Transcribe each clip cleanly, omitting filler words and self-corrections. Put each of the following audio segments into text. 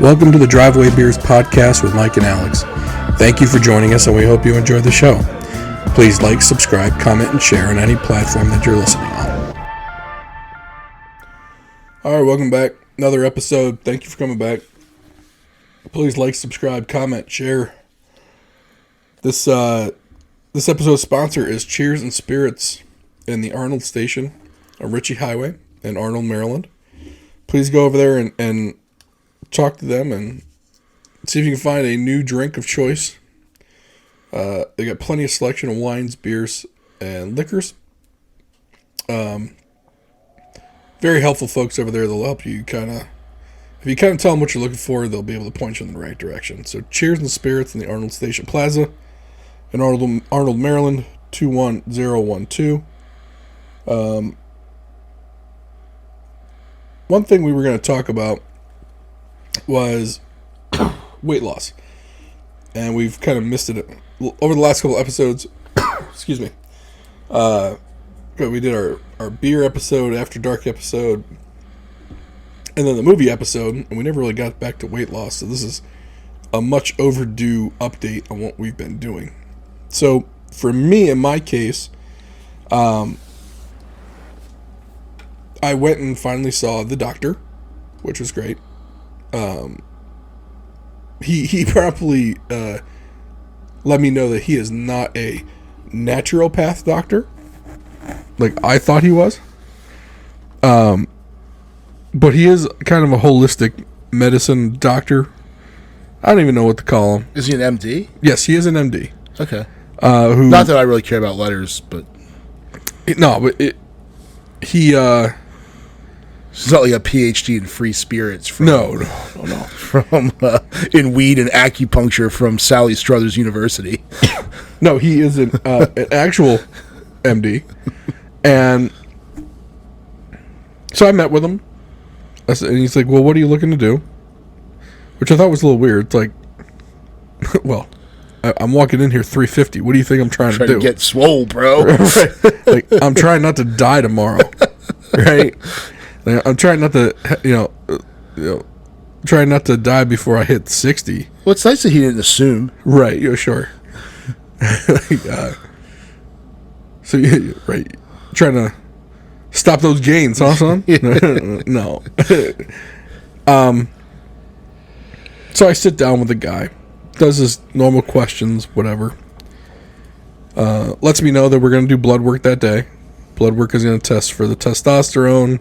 Welcome to the Driveway Beers podcast with Mike and Alex. Thank you for joining us, and we hope you enjoy the show. Please like, subscribe, comment, and share on any platform that you're listening on. All right, welcome back. Another episode. Thank you for coming back. Please like, subscribe, comment, share. This episode's sponsor is Cheers and Spirits in the Arnold Station on Ritchie Highway in Arnold, Maryland. Please go over there and talk to them and see if you can find a new drink of choice. They got plenty of selection of wines, beers, and liquors. Very helpful folks over there. They'll help you if you kind of tell them what you're looking for, they'll be able to point you in the right direction. So Cheers and Spirits in the Arnold Station Plaza in Arnold, Maryland, 21012. One thing we were going to talk about was weight loss, and we've kind of missed it over the last couple episodes. Excuse me. We did our beer episode, After Dark episode, and then the movie episode, and we never really got back to weight loss, so this is a much overdue update on what we've been doing. So for me, in my case, I went and finally saw the doctor, which was great. He probably let me know that he is not a naturopath doctor, like I thought he was. But he is kind of a holistic medicine doctor. I don't even know what to call him. Is he an MD? Yes, he is an MD. Okay. Not that I really care about letters, but he's not like a PhD in free spirits. From, No. From in weed and acupuncture from Sally Struthers University. No, he is an actual MD, and so I met with him. And he's like, "Well, what are you looking to do?" Which I thought was a little weird. It's like, well, I'm walking in here 350. What do you think I'm trying to do? To get swole, bro. Right. Like, I'm trying not to die tomorrow, right? Like, I'm trying not to, trying not to die before I hit 60. Well, it's nice that he didn't assume. Right. Yeah, sure. So right, trying to stop those gains, huh, son? No. So I sit down with the guy, does his normal questions, whatever. Lets me know that we're going to do blood work that day. Blood work is going to test for the testosterone.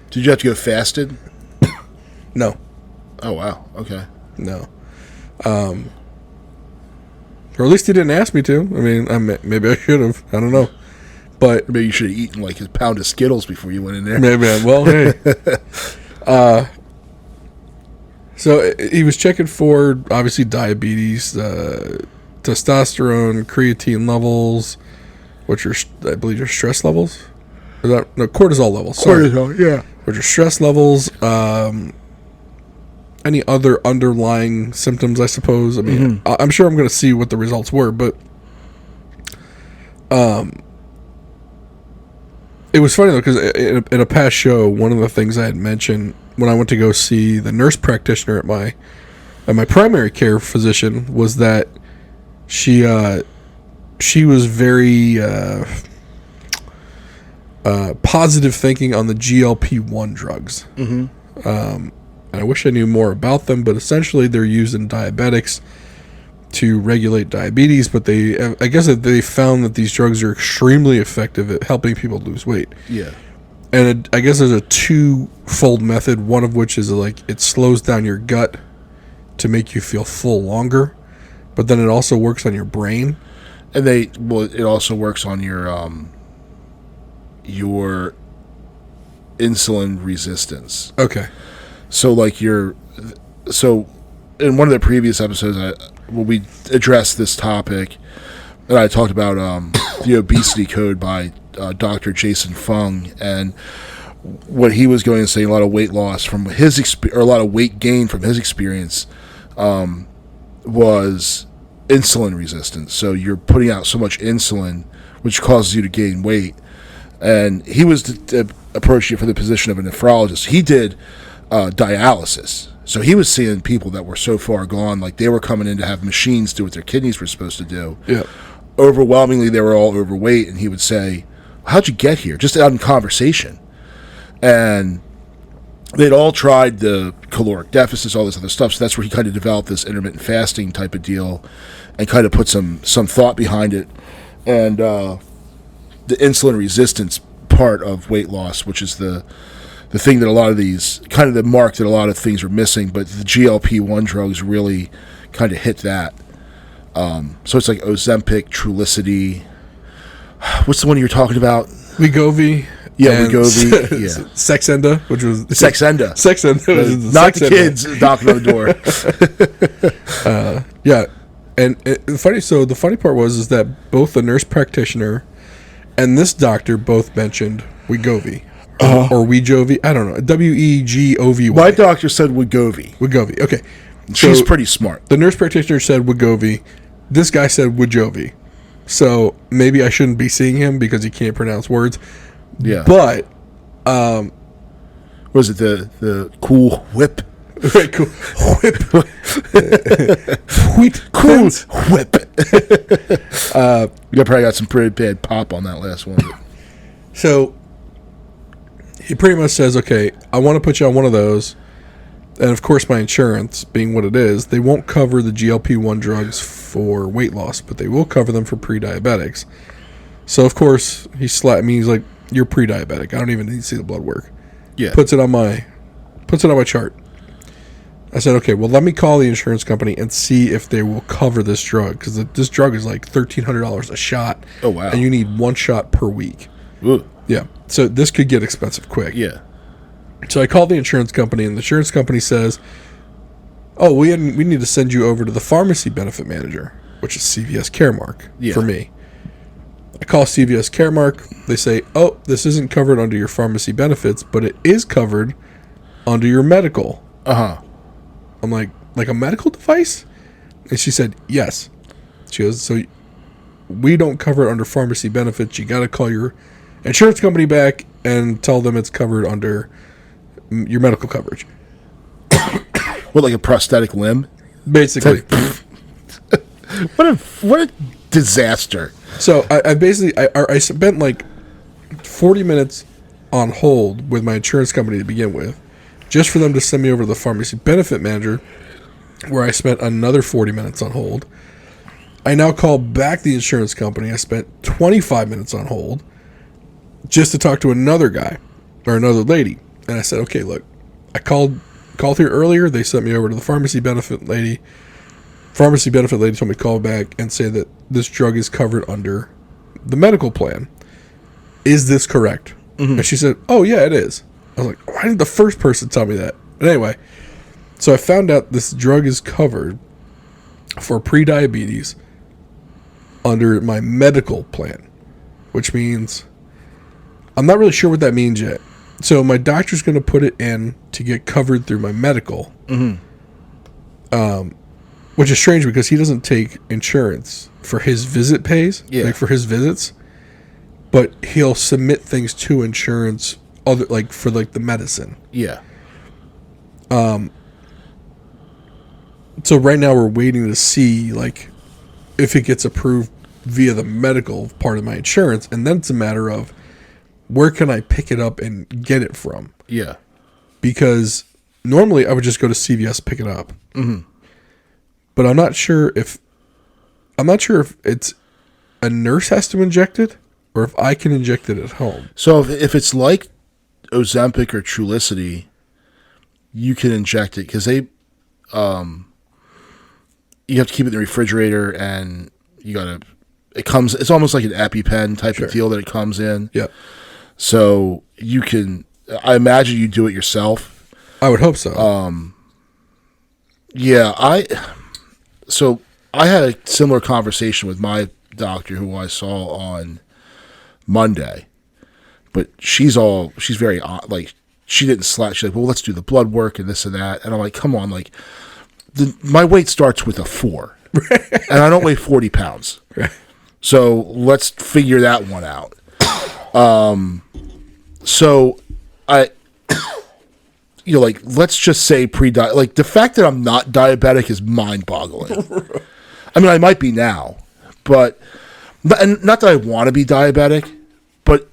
Did you have to go fasted? No. Oh, wow. Okay. No. Or at least he didn't ask me to. I mean, maybe I should have. I don't know. But maybe you should have eaten like a pound of Skittles before you went in there. Maybe. Well, hey. So he was checking for, obviously, diabetes, testosterone, creatine levels, which are, I believe, are stress levels. Cortisol levels. Cortisol, yeah. Which are stress levels. Any other underlying symptoms, I suppose. I mean, I'm sure I'm going to see what the results were, but it was funny, though, because in a past show, one of the things I had mentioned when I went to go see the nurse practitioner at my primary care physician was that she was very positive thinking on the GLP-1 drugs. And I wish I knew more about them, but essentially they're used in diabetics to regulate diabetes, but I guess that they found that these drugs are extremely effective at helping people lose weight. Yeah. And I guess there's a two-fold method, one of which is like it slows down your gut to make you feel full longer, but then it also works on your brain. And it also works on your insulin resistance. Okay. So in one of the previous episodes, when we addressed this topic, and I talked about the obesity code by Dr. Jason Fung, and what he was going to say, a lot of weight loss from his or a lot of weight gain from his experience was insulin resistance. So you're putting out so much insulin, which causes you to gain weight. And he was approaching it from the position of a nephrologist. He did dialysis, So he was seeing people that were so far gone, like they were coming in to have machines do what their kidneys were supposed to do. Yeah. Overwhelmingly, they were all overweight, and he would say, "How'd you get here?" Just out in conversation. And they'd all tried the caloric deficits, all this other stuff. So that's where he kind of developed this intermittent fasting type of deal, and kind of put some thought behind it. And the insulin resistance part of weight loss, which is the thing that a lot of these, kind of the mark that a lot of things are missing, but the GLP-1 drugs really kind of hit that. So it's like Ozempic, Trulicity. What's the one you were talking about? Wegovy. Yeah, Wegovy. Yeah. Sexenda, which was... Sexenda. Sexenda. Was not Sexenda. the kids knocking on the door. Yeah. And the funny part is that both the nurse practitioner and this doctor both mentioned Wegovy. Or Wegovy. I don't know. Wegovy. My doctor said Wegovy. Wegovy. Okay. She's So pretty smart. the nurse practitioner said Wegovy. This guy said Wegovy. So maybe I shouldn't be seeing him because he can't pronounce words. Yeah. But was it the cool whip? right, cool. Whip. Cool whip. You probably got some pretty bad pop on that last one. So he pretty much says, okay, I want to put you on one of those. And of course, my insurance, being what it is, they won't cover the GLP-1 drugs for weight loss, but they will cover them for pre-diabetics. So of course, he's like, you're pre-diabetic. I don't even need to see the blood work. Yeah. Puts it on my chart. I said, okay, well, let me call the insurance company and see if they will cover this drug, because this drug is like $1,300 a shot. Oh, wow. And you need one shot per week. Ooh. Yeah. So this could get expensive quick. Yeah. So I called the insurance company, and the insurance company says, oh, we need to send you over to the pharmacy benefit manager, which is CVS Caremark for me. I call CVS Caremark. They say, oh, this isn't covered under your pharmacy benefits, but it is covered under your medical. Uh-huh. I'm like a medical device? And she said, yes. She goes, so we don't cover it under pharmacy benefits. You got to call your insurance company back and tell them it's covered under your medical coverage. What, like a prosthetic limb? Basically. What a disaster. So I spent like 40 minutes on hold with my insurance company to begin with, just for them to send me over to the pharmacy benefit manager, where I spent another 40 minutes on hold. I now call back the insurance company. I spent 25 minutes on hold just to talk to another guy or another lady. And I said, okay, look, I called here earlier. They sent me over to the pharmacy benefit lady. Pharmacy benefit lady told me to call back and say that this drug is covered under the medical plan. Is this correct? Mm-hmm. And she said, oh, yeah, it is. I was like, why didn't the first person tell me that? But anyway, so I found out this drug is covered for pre-diabetes under my medical plan, which means I'm not really sure what that means yet. So my doctor's going to put it in to get covered through my medical, which is strange because he doesn't take insurance for his visit pays, like for his visits, but he'll submit things to insurance for the medicine. Yeah. So right now we're waiting to see if it gets approved via the medical part of my insurance, and then it's a matter of where can I pick it up and get it from? Yeah. Because normally I would just go to CVS pick it up. Mm-hmm. But I'm not sure if it's a nurse has to inject it or if I can inject it at home. So if it's like Ozempic or Trulicity, you can inject it because they, you have to keep it in the refrigerator, and it's almost like an EpiPen type of deal that it comes in. Yeah. So you can, I imagine you do it yourself. I would hope so. Yeah, So I had a similar conversation with my doctor who I saw on Monday, but she's very she didn't slack. She's like, well, let's do the blood work and this and that. And I'm like, come on, my weight starts with a 4 and I don't weigh 40 pounds. Right. So let's figure that one out. So like, let's just say pre-diabetic. Like, the fact that I'm not diabetic is mind-boggling. I mean, I might be now, but and not that I want to be diabetic, but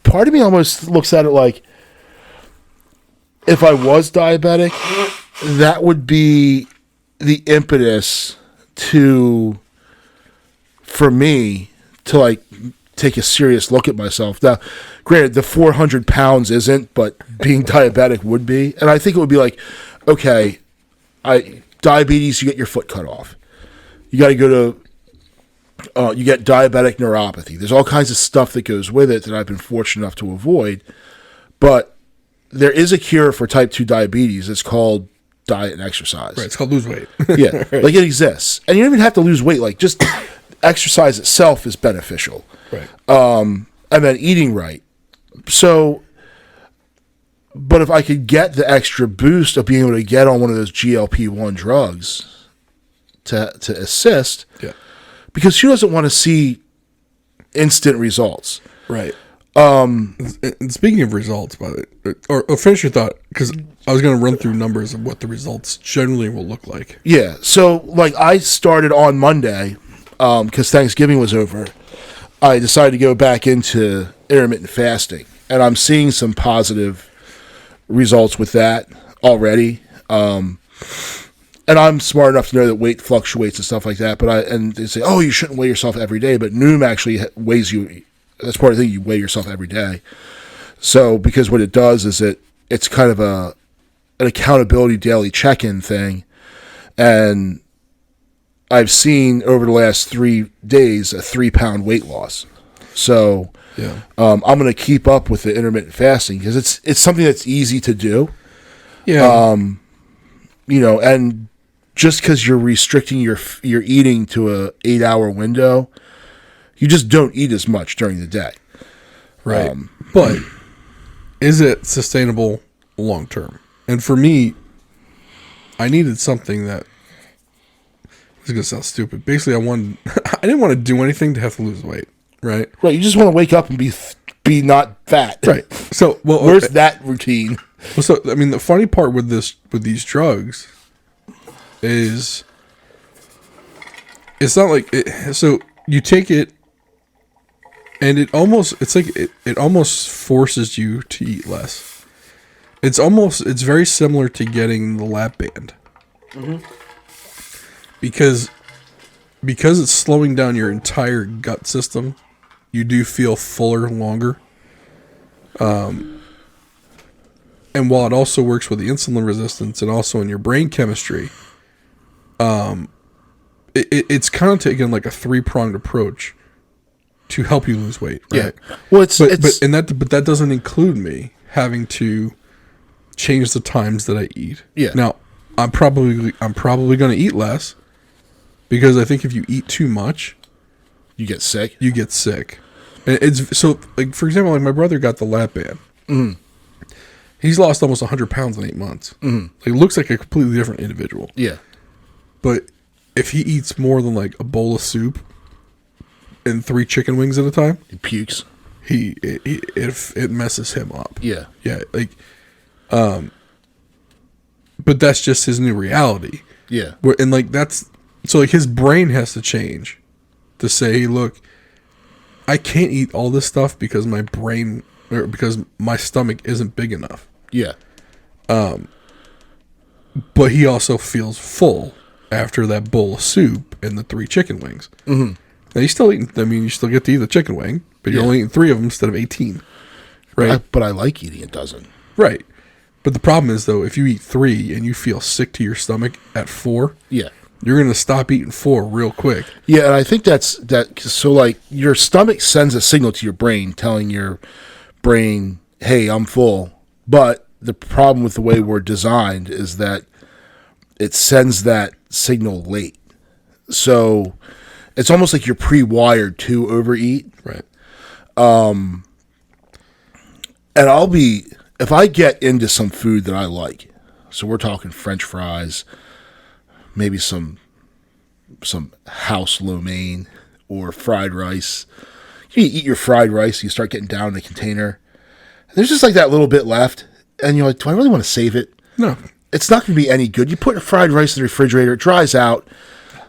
part of me almost looks at it like, if I was diabetic, that would be the impetus for me to, like, take a serious look at myself. Now, granted, the 400 pounds isn't, but being diabetic would be. And I think it would be like, okay, diabetes, you get your foot cut off. You got to go to, you get diabetic neuropathy. There's all kinds of stuff that goes with it that I've been fortunate enough to avoid. But there is a cure for type 2 diabetes. It's called diet and exercise. Right, it's called lose weight. Yeah, right. Like, it exists. And you don't even have to lose weight. Like, just exercise itself is beneficial. Right. And then eating right. So, but if I could get the extra boost of being able to get on one of those GLP-1 drugs to assist, yeah, because who doesn't want to see instant results? Right. And speaking of results, by the way, or finish your thought, because I was going to run through numbers of what the results generally will look like. Yeah. So, like, I started on Monday because Thanksgiving was over. I decided to go back into intermittent fasting, and I'm seeing some positive results with that already. And I'm smart enough to know that weight fluctuates and stuff like that. But and they say, oh, you shouldn't weigh yourself every day, but Noom actually weighs you. That's part of the thing. You weigh yourself every day. So, because what it does is it's kind of an accountability daily check-in thing, and I've seen over the last 3 days a 3-pound weight loss. So yeah, I'm going to keep up with the intermittent fasting because it's something that's easy to do. Yeah. And just because you're restricting your eating to a 8-hour window, you just don't eat as much during the day. Right. But is it sustainable long term? And for me, I needed something that, this is going to sound stupid. Basically, I didn't want to do anything to have to lose weight, right? Right. You just want to wake up and be not fat. Right. So, well, where's that routine? Well, so, I mean, the funny part with these drugs is it's not like so you take it and it almost forces you to eat less. It's very similar to getting the lap band. Mm-hmm. Because it's slowing down your entire gut system, you do feel fuller longer. And while it also works with the insulin resistance and also in your brain chemistry, it's kind of taken like a 3-pronged approach to help you lose weight. Right? Yeah. Well, but that doesn't include me having to change the times that I eat. Yeah. Now, I'm probably going to eat less because I think if you eat too much, you get sick. And it's so, like, for example, like my brother got the lap band. Mm-hmm. He's lost almost 100 pounds in 8 months. Mm-hmm. Like, it looks like a completely different individual. Yeah. But if he eats more than like a bowl of soup and 3 chicken wings at a time, He pukes. It messes him up. Yeah. Yeah. Like, but that's just his new reality. Yeah. And like so like his brain has to change to say, hey, look, I can't eat all this stuff because my brain or because my stomach isn't big enough. Yeah. But he also feels full after that bowl of soup and the 3 chicken wings. Mm-hmm. Now you still eating. I mean, you still get to eat the chicken wing, but you're only eating 3 of them instead of 18. Right. But I like eating a dozen. Right. But the problem is, though, if you eat 3 and you feel sick to your stomach at 4, yeah, you're going to stop eating 4 real quick. Yeah, and I think that's. So, like, your stomach sends a signal to your brain telling your brain, hey, I'm full. But the problem with the way we're designed is that it sends that signal late. So it's almost like you're pre-wired to overeat. Right. And if I get into some food that I like, so we're talking French fries, maybe some house lo mein or fried rice. You eat your fried rice, you start getting down in the container. There's just like that little bit left, and you're like, do I really want to save it? No. It's not going to be any good. You put fried rice in the refrigerator, it dries out.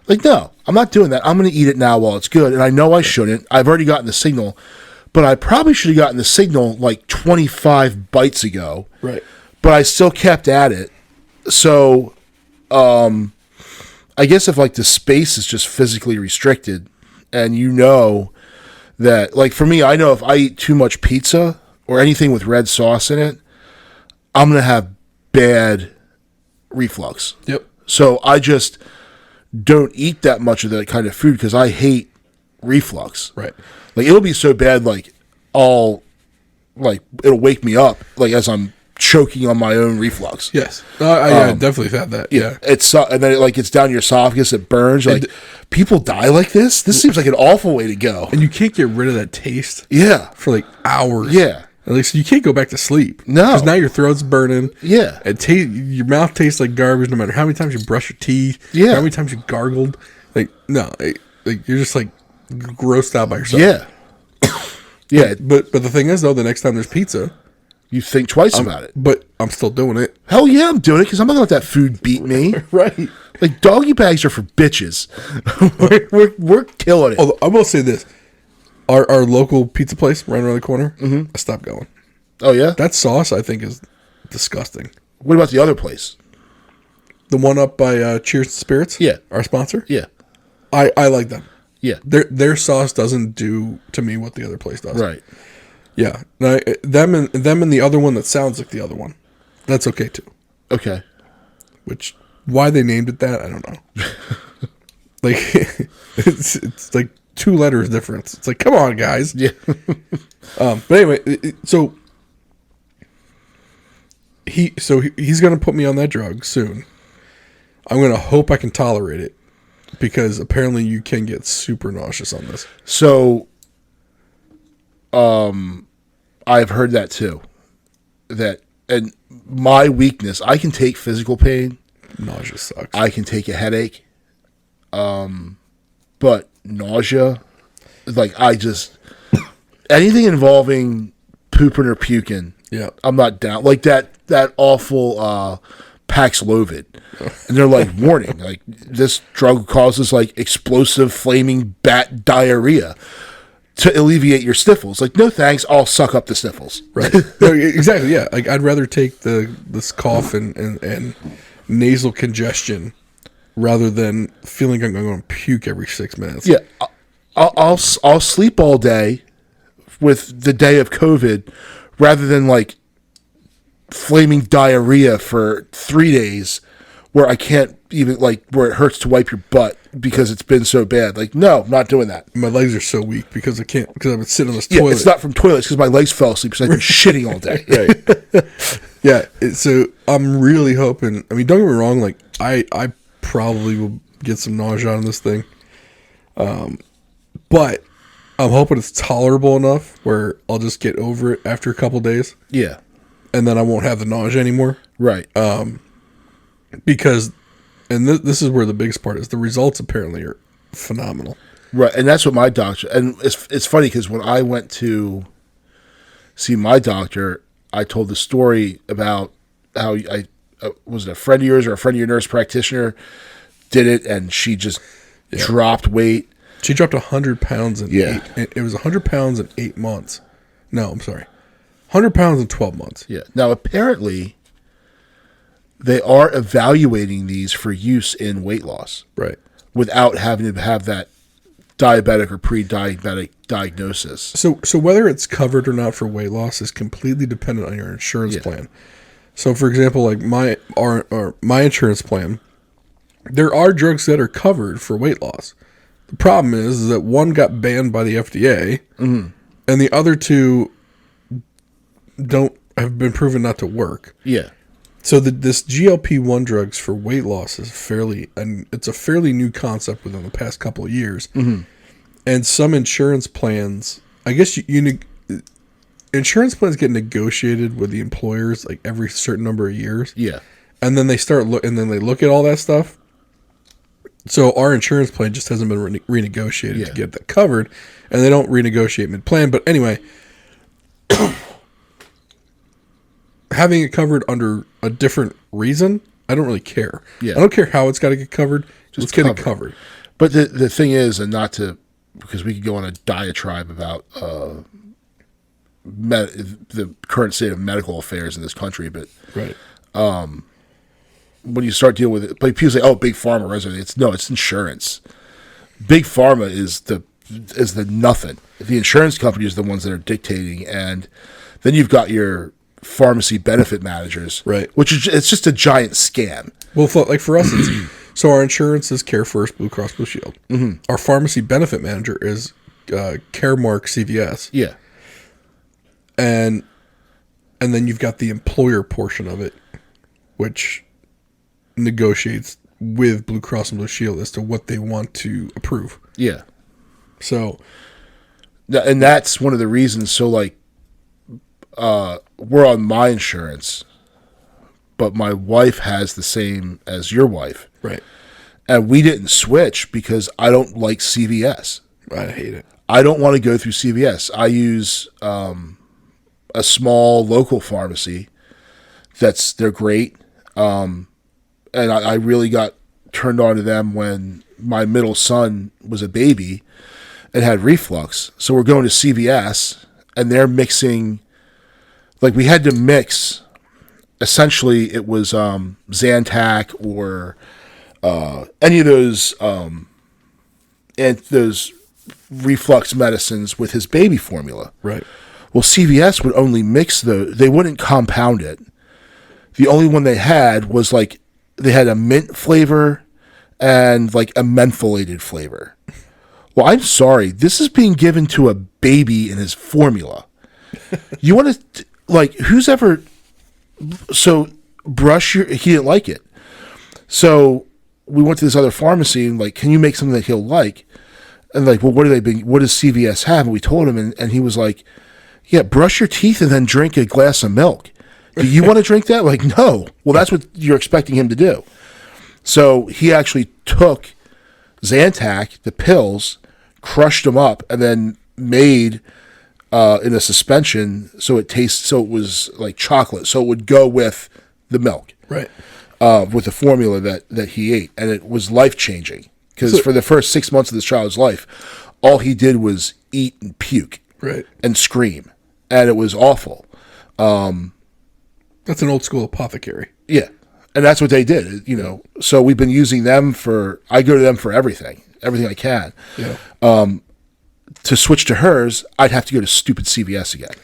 Like, no, I'm not doing that. I'm going to eat it now while it's good. And I know I shouldn't. I've already gotten the signal. But I probably should have gotten the signal like 25 bites ago. Right. But I still kept at it. So, I guess if like the space is just physically restricted and you know that, like for me, I know if I eat too much pizza or anything with red sauce in it, I'm going to have bad reflux. Yep. So I just don't eat that much of that kind of food because I hate reflux. Right. Like it'll be so bad, like it'll wake me up, like as I'm choking on my own reflux. Yes. I definitely had that. Yeah. It's and then it's down your esophagus, it burns. You're like, people die like this? This seems like an awful way to go. And you can't get rid of that taste. Yeah. For like hours. Yeah. At least you can't go back to sleep. No. Because now your throat's burning. Yeah. Your mouth tastes like garbage no matter how many times you brush your teeth. Yeah. How many times you gargled. Like, no. Like you're just like grossed out by yourself. Yeah. Yeah. But the thing is, though, the next time there's pizza, you think twice about it. But I'm still doing it. Hell yeah, I'm doing it because I'm not going to let that food beat me. Right. Like, doggy bags are for bitches. we're killing it. Although, I will say this. Our local pizza place right around the corner, I stopped going. Oh, yeah? That sauce, I think, is disgusting. What about the other place? The one up by Cheers and Spirits? Yeah. Our sponsor? Yeah. I like them. Yeah. Their sauce doesn't do to me what the other place does. Right. Yeah. Now, them and the other one that sounds like the other one. That's okay, too. Okay. Which, why they named it that, I don't know. Like, it's like 2 letters difference. It's like, come on, guys. Yeah. But anyway, so he's going to put me on that drug soon. I'm going to hope I can tolerate it because apparently you can get super nauseous on this. So, I've heard that too. And my weakness, I can take physical pain. Nausea sucks. I can take a headache. But nausea, like anything involving pooping or puking. Yeah. I'm not down. Like that awful Paxlovid. And they're like, warning, like this drug causes like explosive flaming bat diarrhea to alleviate your sniffles. Like, no thanks, I'll suck up the sniffles. Right. No, exactly, yeah. Like I'd rather take this cough and nasal congestion rather than feeling like I'm going to puke every 6 minutes. Yeah. I'll sleep all day with the day of COVID rather than like flaming diarrhea for 3 days where I can't even where it hurts to wipe your butt because it's been so bad. Like, no, I'm not doing that. My legs are so weak because I've been sitting on this Yeah, toilet. it's not from toilets because my legs fell asleep because I've been shitting all day. Right. Yeah. So I'm really hoping. I mean, don't get me wrong. Like I probably will get some nausea on this thing. But I'm hoping it's tolerable enough where I'll just get over it after a couple days. Yeah. And then I won't have the nausea anymore. Right. Because, and this is where the biggest part is, the results apparently are phenomenal. Right. And that's what my doctor, and it's funny because when I went to see my doctor, I told the story about how I was it a friend of yours or a friend of your nurse practitioner did it and she just dropped weight. She dropped 100 pounds in it was 100 pounds in 8 months. No, I'm sorry. 100 pounds in 12 months. Yeah. Now, apparently, they are evaluating these for use in weight loss. Right. Without having to have that diabetic or pre-diabetic diagnosis. So whether it's covered or not for weight loss is completely dependent on your insurance plan. So, for example, like my insurance plan, there are drugs that are covered for weight loss. The problem is that one got banned by the FDA, and the other two have been proven not to work. Yeah. So this GLP-1 drugs for weight loss is it's a fairly new concept within the past couple of years. Mm-hmm. And some insurance plans, I guess insurance plans get negotiated with the employers like every certain number of years. Yeah. And then they look at all that stuff. So our insurance plan just hasn't been renegotiated to get that covered, and they don't renegotiate mid-plan. But anyway, having it covered under a different reason, I don't really care. Yeah. I don't care how it's got to get covered. Just get it covered. But the thing is, and not to, because we could go on a diatribe about the current state of medical affairs in this country, but right. When you start dealing with it, like people say, "Oh, big pharma resident." It's insurance. Big pharma is the nothing. The insurance companies are the ones that are dictating, and then you've got your pharmacy benefit managers, right? Which is it's just a giant scam. Well, like for us, so our insurance is Care First, Blue Cross Blue Shield. Mm-hmm. Our pharmacy benefit manager is Caremark CVS. Yeah, and then you've got the employer portion of it, which negotiates with Blue Cross and Blue Shield as to what they want to approve. Yeah. So, and that's one of the reasons. So, like, we're on my insurance, but my wife has the same as your wife, right? And we didn't switch because I don't like CVS. I hate it. I don't want to go through CVS. I use a small local pharmacy. They're great. And I really got turned on to them when my middle son was a baby and had reflux. So we're going to CVS, and they're mixing, like we had to mix, essentially it was Zantac or any of those and those reflux medicines with his baby formula. Right. Well, CVS would only mix they wouldn't compound it. The only one they had was like, they had a mint flavor and like a mentholated flavor. Well, I'm sorry. This is being given to a baby in his formula. You want to, like, who's ever, so he didn't like it. So we went to this other pharmacy and like, can you make something that he'll like? And like, well, what does CVS have? And we told him, and he was like, yeah, brush your teeth and then drink a glass of milk. Do you want to drink that? Like, no. Well, that's what you're expecting him to do. So he actually took Zantac, the pills, crushed them up, and then made in a suspension so it was like chocolate, so it would go with the milk, right? With the formula that he ate, and it was life changing because for the first 6 months of this child's life, all he did was eat and puke, right, and scream, and it was awful. That's an old school apothecary. Yeah. And that's what they did, So we've been using them I go to them for everything I can. Yeah. To switch to hers, I'd have to go to stupid CVS again.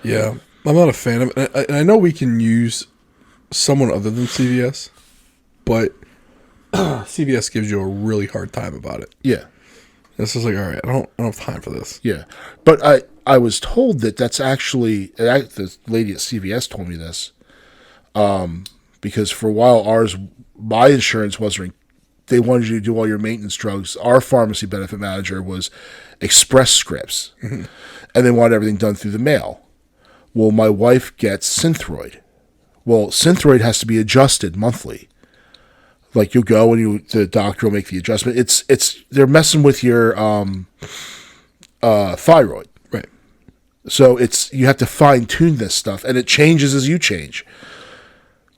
Yeah. I'm not a fan of it. And I know we can use someone other than CVS, but CVS gives you a really hard time about it. Yeah. It's just like, all right, I don't have time for this. Yeah. But I was told that's actually, the lady at CVS told me this, because for a while my insurance they wanted you to do all your maintenance drugs. Our pharmacy benefit manager was Express Scripts, mm-hmm. and they wanted everything done through the mail. Well, my wife gets Synthroid. Well, Synthroid has to be adjusted monthly. Like you'll go and the doctor will make the adjustment. They're messing with your thyroid. Right. So you have to fine tune this stuff, and it changes as you change.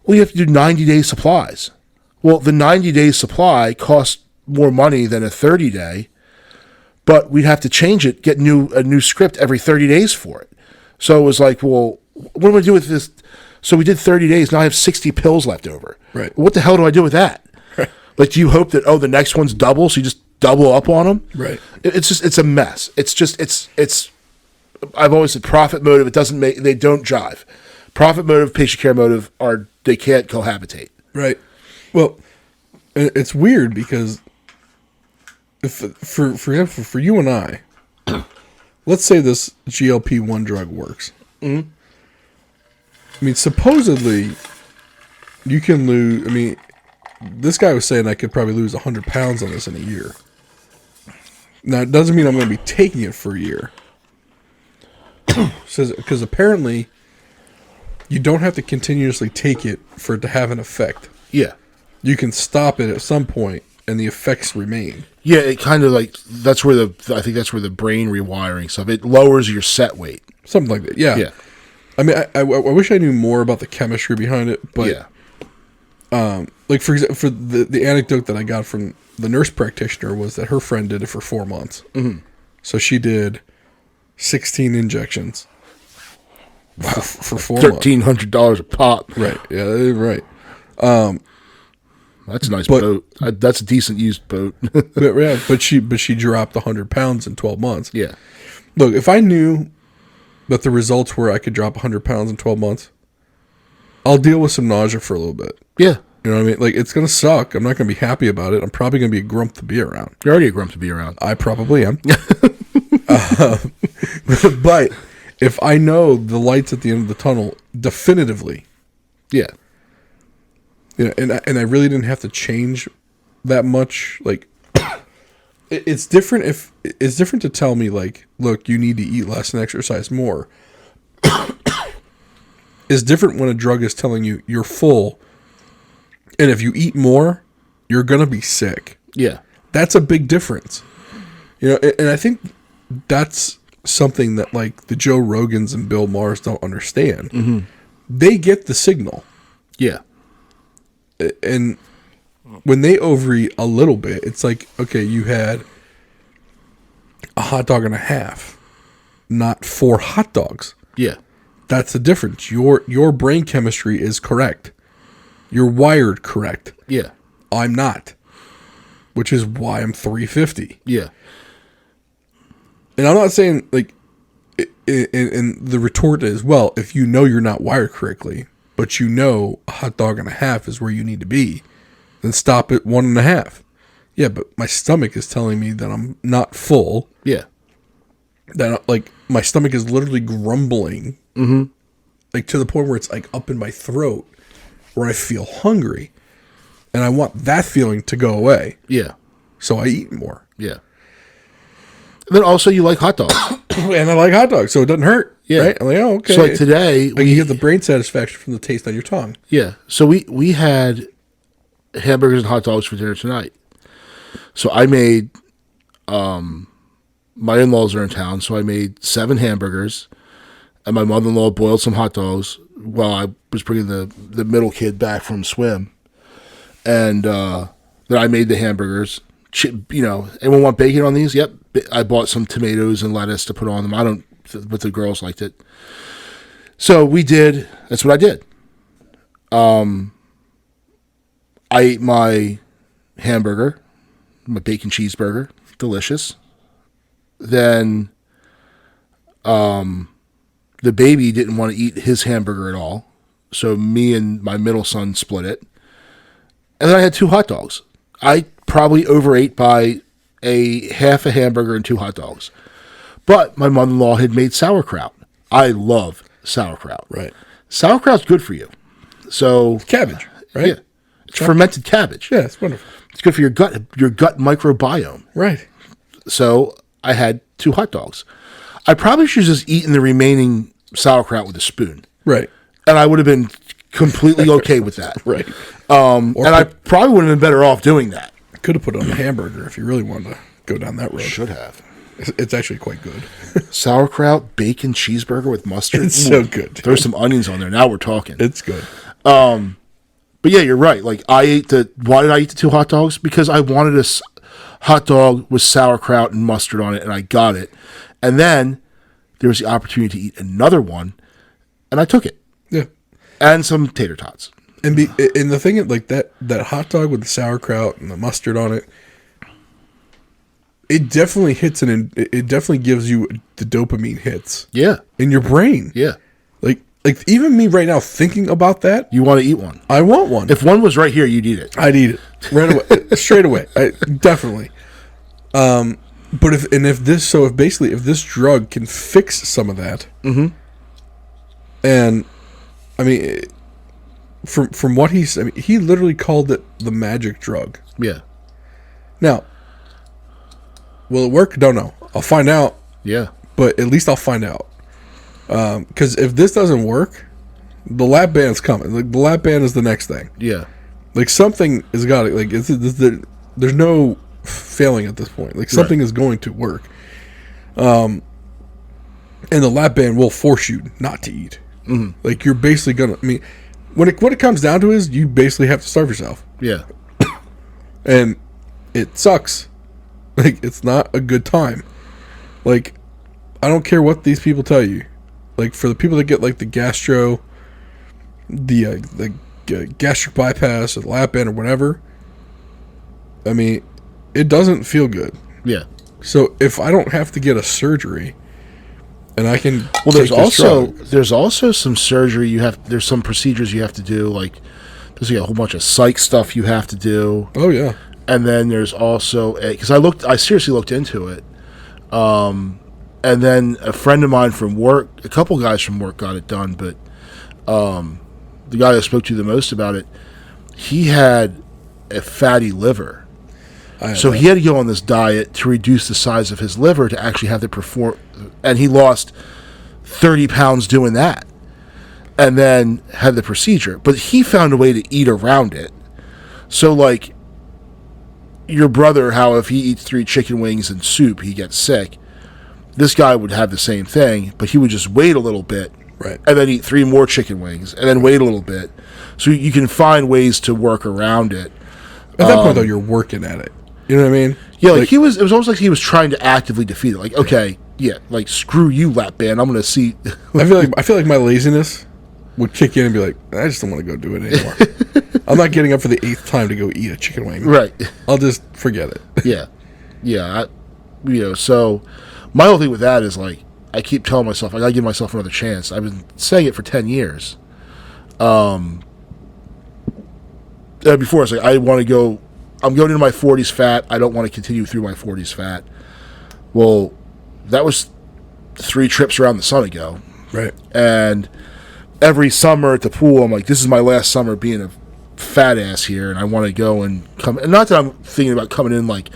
Well, you have to do 90-day supplies. Well, the 90-day supply costs more money than a 30-day, but we'd have to change it, get a new script every 30 days for it. So it was like, well, what do I do with this? So we did 30 days. Now I have 60 pills left over. Right. What the hell do I do with that? Right. Like, do you hope that, the next one's double, so you just double up on them? Right. It's a mess. It's I've always said profit motive. They don't jive. Profit motive, patient care motive they can't cohabitate. Right. Well, it's weird because for example, for you and I, let's say this GLP-1 drug works. Mm-hmm. I mean, supposedly you can lose. I mean, this guy was saying I could probably lose 100 pounds on this in a year. Now, it doesn't mean I'm going to be taking it for a year. Because apparently you don't have to continuously take it for it to have an effect. Yeah. You can stop it at some point and the effects remain. Yeah, it kind of like, I think that's where the brain rewiring stuff, it lowers your set weight. Something like that, yeah. Yeah. I mean, I wish I knew more about the chemistry behind it, but like for example, for the anecdote that I got from the nurse practitioner was that her friend did it for 4 months. Mm-hmm. So she did 16 injections for 4 months. $1,300 a pop. Right. Yeah. Right. That's a nice boat. That's a decent used boat. but she dropped 100 pounds in 12 months. Yeah. Look, if I knew that the results were I could drop 100 pounds in 12 months, I'll deal with some nausea for a little bit. Yeah. You know what I mean? Like, it's going to suck. I'm not going to be happy about it. I'm probably going to be a grump to be around. You're already a grump to be around. I probably am. But if I know the lights at the end of the tunnel definitively, yeah. You know, and I really didn't have to change that much. Like, it's different to tell me, like, look, you need to eat less and exercise more. It's different when a drug is telling you you're full, and if you eat more, you're gonna be sick. Yeah, that's a big difference. You know, and I think that's something that, like, the Joe Rogans and Bill Maher's don't understand. Mm-hmm. They get the signal. Yeah. And when they overeat a little bit, it's like, okay, you had a hot dog and a half, not 4 hot dogs. Yeah. That's the difference. Your brain chemistry is correct. You're wired correct. Yeah. I'm not, which is why I'm 350. Yeah. And I'm not saying, like, and the retort is, well, if you know you're not wired correctly, but you know a hot dog and a half is where you need to be, then stop at 1.5. Yeah, but my stomach is telling me that I'm not full. Yeah. That, like, my stomach is literally grumbling. Mm-hmm. Like, to the point where it's, like, up in my throat, where I feel hungry. And I want that feeling to go away. Yeah. So I eat more. Yeah. And then also you like hot dogs. And I like hot dogs, so it doesn't hurt. Yeah. Right? I'm like, oh, okay. So like today, like, you get the brain satisfaction from the taste on your tongue. Yeah. So we had hamburgers and hot dogs for dinner tonight. So I made, my in-laws are in town, so I made 7 hamburgers, and my mother-in-law boiled some hot dogs while I was bringing the middle kid back from swim. And then I made the hamburgers. You know, anyone want bacon on these? Yep. I bought some tomatoes and lettuce to put on them. I don't, but the girls liked it. So that's what I did. I ate my hamburger, my bacon cheeseburger, delicious. Then, the baby didn't want to eat his hamburger at all. So me and my middle son split it. And then I had 2 hot dogs. I probably overate by a half a hamburger and 2 hot dogs. But my mother-in-law had made sauerkraut. I love sauerkraut. Right. Sauerkraut's good for you. So Cabbage, right? Yeah. It's fermented cabbage. Yeah, it's wonderful. It's good for your gut microbiome. Right. So I had 2 hot dogs. I probably should have just eaten the remaining sauerkraut with a spoon. Right. And I would have been completely okay with that. Right. And I probably would have been better off doing that. Could have put it on a hamburger if you really wanted to go down that road. Should have. It's actually quite good. Sauerkraut, bacon, cheeseburger with mustard. It's so good. Throw some onions on there. Now we're talking. It's good. But yeah, you're right. Like, why did I eat the 2 hot dogs? Because I wanted a hot dog with sauerkraut and mustard on it, and I got it. And then there was the opportunity to eat another one, and I took it. Yeah. And some tater tots. And the thing is, like, that hot dog with the sauerkraut and the mustard on it, it definitely hits it definitely gives you the dopamine hits. Yeah. In your brain. Yeah. Like even me right now thinking about that. You want to eat one. I want one. If one was right here, you'd eat it. I'd eat it. Right away. Straight away. Definitely. But if this drug can fix some of that. Mm-hmm. And I mean, from what he literally called it the magic drug. Yeah. Now, will it work? Don't know. I'll find out. Yeah. But at least I'll find out. Because if this doesn't work, the lap band's coming. Like, the lap band is the next thing. Yeah. Like, something has got it. Like, there's no failing at this point. Like, something is going to work. And the lap band will force you not to eat. Like, you're basically gonna. I mean, what it comes down to is you basically have to starve yourself, Yeah. and it sucks. Like, it's not a good time. Like, I don't care what these people tell you. Like, for the people that get like the gastric bypass or the lap band or whatever, I mean, it doesn't feel good. Yeah. So if I don't have to get a surgery, and I can there's also some surgery there's some procedures you have to do, like there's like a whole bunch of psych stuff you have to do. Oh yeah. And then there's also because I seriously looked into it, and then a friend of mine from work, a couple guys from work got it done, but the guy I spoke to the most about it, he had a fatty liver. So he had to go on this diet to reduce the size of his liver to actually have to perform, and he lost 30 pounds doing that, and then had the procedure. But he found a way to eat around it. So, like, your brother, how if he eats 3 chicken wings and soup, he gets sick. This guy would have the same thing, but he would just wait a little bit, right, and then eat 3 more chicken wings, and then wait a little bit. So you can find ways to work around it. At that point, though, you're working at it. You know what I mean? Yeah, like it was almost like he was trying to actively defeat it. Like, okay, yeah, like screw you, lap band. I'm gonna see. I feel like my laziness would kick in and be like, I just don't want to go do it anymore. I'm not getting up for the 8th time to go eat a chicken wing. Right. I'll just forget it. Yeah. So my whole thing with that is like I keep telling myself I gotta give myself another chance. I've been saying it for 10 years. Before it's like I want to go. I'm going into my 40s fat. I don't want to continue through my 40s fat. Well, that was 3 trips around the sun ago. Right. And every summer at the pool, I'm like, this is my last summer being a fat ass here, and I want to go and come. And not that I'm thinking about coming in like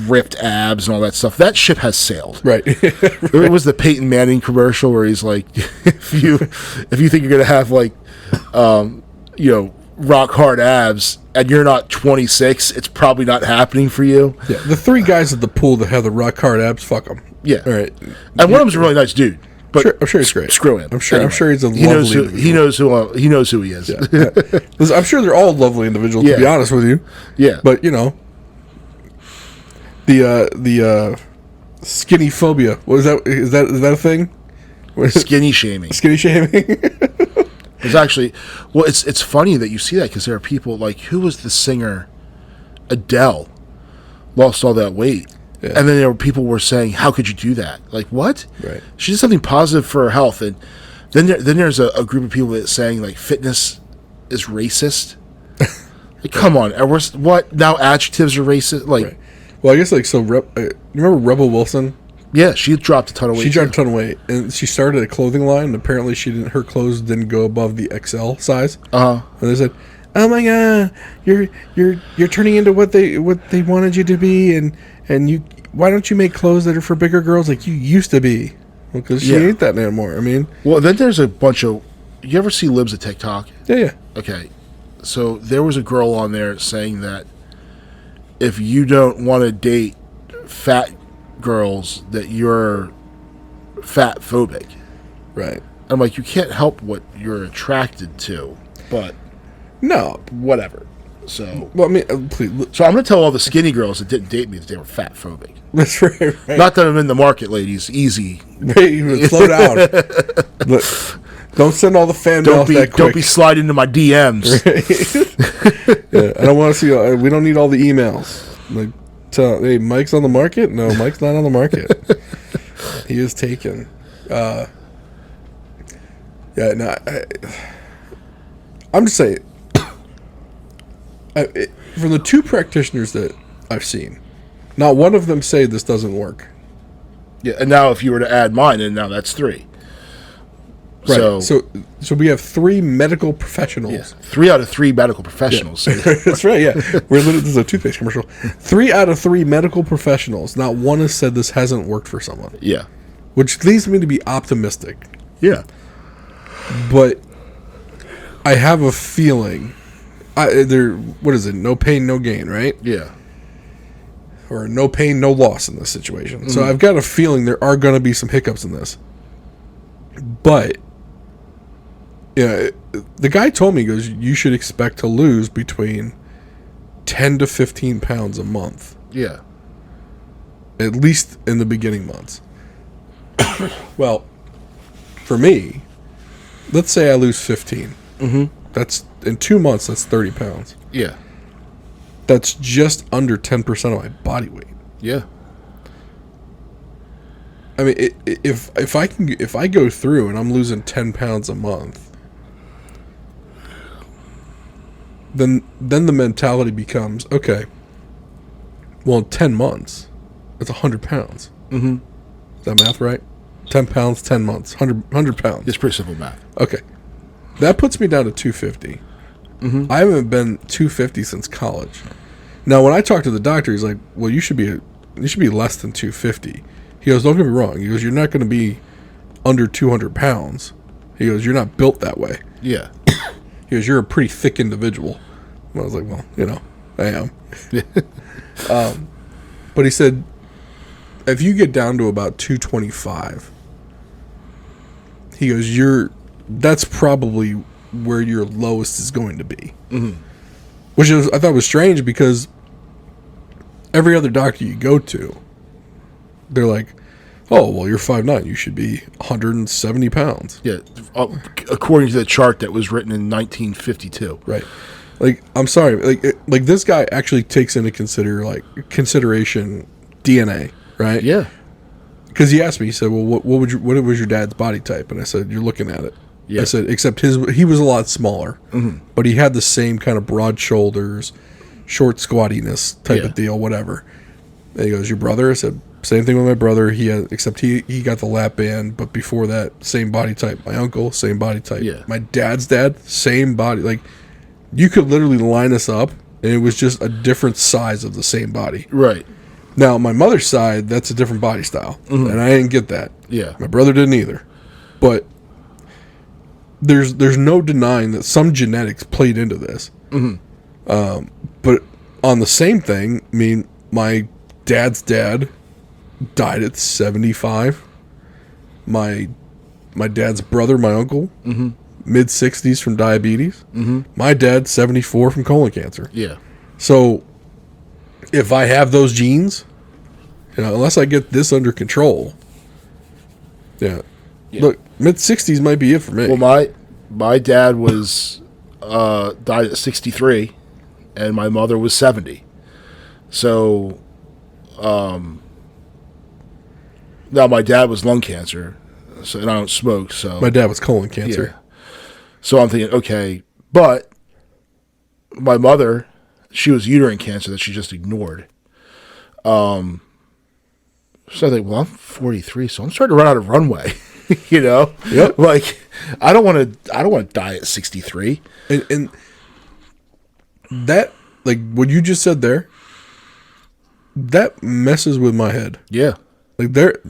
ripped abs and all that stuff. That ship has sailed. Right. Right. It was the Peyton Manning commercial where he's like, if you think you're gonna have like, rock hard abs and you're not 26, it's probably not happening for you. Yeah, the 3 guys at the pool that have the rock hard abs, fuck them. Yeah. All right. And one of them's a really nice dude. But I'm sure he's great. Screw him. I'm sure he's a he lovely individual. He knows who he is. Yeah. Listen, I'm sure they're all lovely individuals, to be honest with you. Yeah. But, the skinny phobia, what is that? Is that a thing? Skinny shaming. Skinny shaming? It's actually, it's funny that you see that because there are people like, who was the singer? Adele lost all that weight. Yeah. And then there were people were saying, how could you do that? Like, what? Right. She did something positive for her health. And then there's a group of people that's saying, like, fitness is racist. Like, come on. What? Now adjectives are racist? Like, right. Well, I guess, like, so, you remember Rebel Wilson? Yeah, she dropped a ton of weight. She dropped a ton of weight, and she started a clothing line. And apparently, her clothes didn't go above the XL size. And they said, "Oh my God, you're turning into what they wanted you to be, and you why don't you make clothes that are for bigger girls like you used to be?" Well, because she ain't that anymore. I mean, well, then there's a bunch of. You ever see Libs at TikTok? Yeah. Okay, so there was a girl on there saying that if you don't want to date fat girls, that you're fat phobic. Right. I'm like, you can't help what you're attracted to, but no, whatever. So, well, I mean, please. So I'm going to tell all the skinny girls that didn't date me that they were fat phobic. That's right. Not that I'm in the market, ladies. Easy. Hey, slow down. Look, don't send all the fan mail that quick. Don't be sliding into my DMs. Yeah, I don't want to see. We don't need all the emails. Like, hey, Mike's on the market? No, Mike's not on the market. He is taken. Yeah, no. I'm just saying. From the 2 practitioners that I've seen, not one of them say this doesn't work. Yeah, and now if you were to add mine, and now that's 3. Right. So we have 3 medical professionals. Yeah, 3 out of 3 medical professionals. Yeah. That's right. Yeah, this is a toothpaste commercial. 3 out of 3 medical professionals. Not one has said this hasn't worked for someone. Yeah, which leads me to be optimistic. Yeah, but I have a feeling. What is it? No pain, no gain, right? Yeah. Or no pain, no loss in this situation. Mm-hmm. So I've got a feeling there are going to be some hiccups in this. But Yeah, the guy told me, he goes, you should expect to lose between 10 to 15 pounds a month. Yeah. At least in the beginning months. Well, for me, let's say I lose 15. Mm-hmm. That's, in 2 months, that's 30 pounds. Yeah. That's just under 10% of my body weight. Yeah. I mean, if I go through and I'm losing 10 pounds a month, then the mentality becomes, okay, well, in 10 months, that's 100 pounds. Mm-hmm. Is that math right? 10 pounds, 10 months, 100 pounds. It's pretty simple math. Okay. That puts me down to 250. Mm-hmm. I haven't been 250 since college. Now, when I talked to the doctor, he's like, well, you should be less than 250. He goes, don't get me wrong. He goes, you're not going to be under 200 pounds. He goes, you're not built that way. Yeah. He goes, you're a pretty thick individual. And I was like, well, I am. But he said, if you get down to about 225, he goes, that's probably where your lowest is going to be. Mm-hmm. Which I thought was strange, because every other doctor you go to, they're like, oh, well, you're 5'9", you should be 170 pounds. Yeah, according to the chart that was written in 1952. Right. Like, I'm sorry, like this guy actually takes into consideration DNA, right? Yeah. Because he asked me, he said, well, what was your dad's body type? And I said, you're looking at it. Yeah. I said, except he was a lot smaller, mm-hmm. but he had the same kind of broad shoulders, short squattiness type of deal, whatever. And he goes, your brother? I said, same thing with my brother. Except he got the lap band, but before that, same body type. My uncle, same body type. Yeah. My dad's dad, same body. Like, you could literally line us up, and it was just a different size of the same body. Right. Now, my mother's side, that's a different body style, mm-hmm. and I didn't get that. Yeah. My brother didn't either. But there's no denying that some genetics played into this. Mm-hmm. But on the same thing, I mean, my dad's dad died at 75. My dad's brother, my uncle, mm-hmm. mid-60s from diabetes. Mm-hmm. My dad, 74 from colon cancer. Yeah. So if I have those genes, unless I get this under control, look, mid-60s might be it for me. Well, my dad was died at 63, and my mother was 70. So, now my dad was lung cancer, and I don't smoke. So my dad was colon cancer. Yeah. So I'm thinking, okay, but my mother, she was uterine cancer that she just ignored. So I think, well, I'm 43, so I'm starting to run out of runway. Yep. Like, I don't want to die at 63. And that, like what you just said there, that messes with my head. Yeah. Like there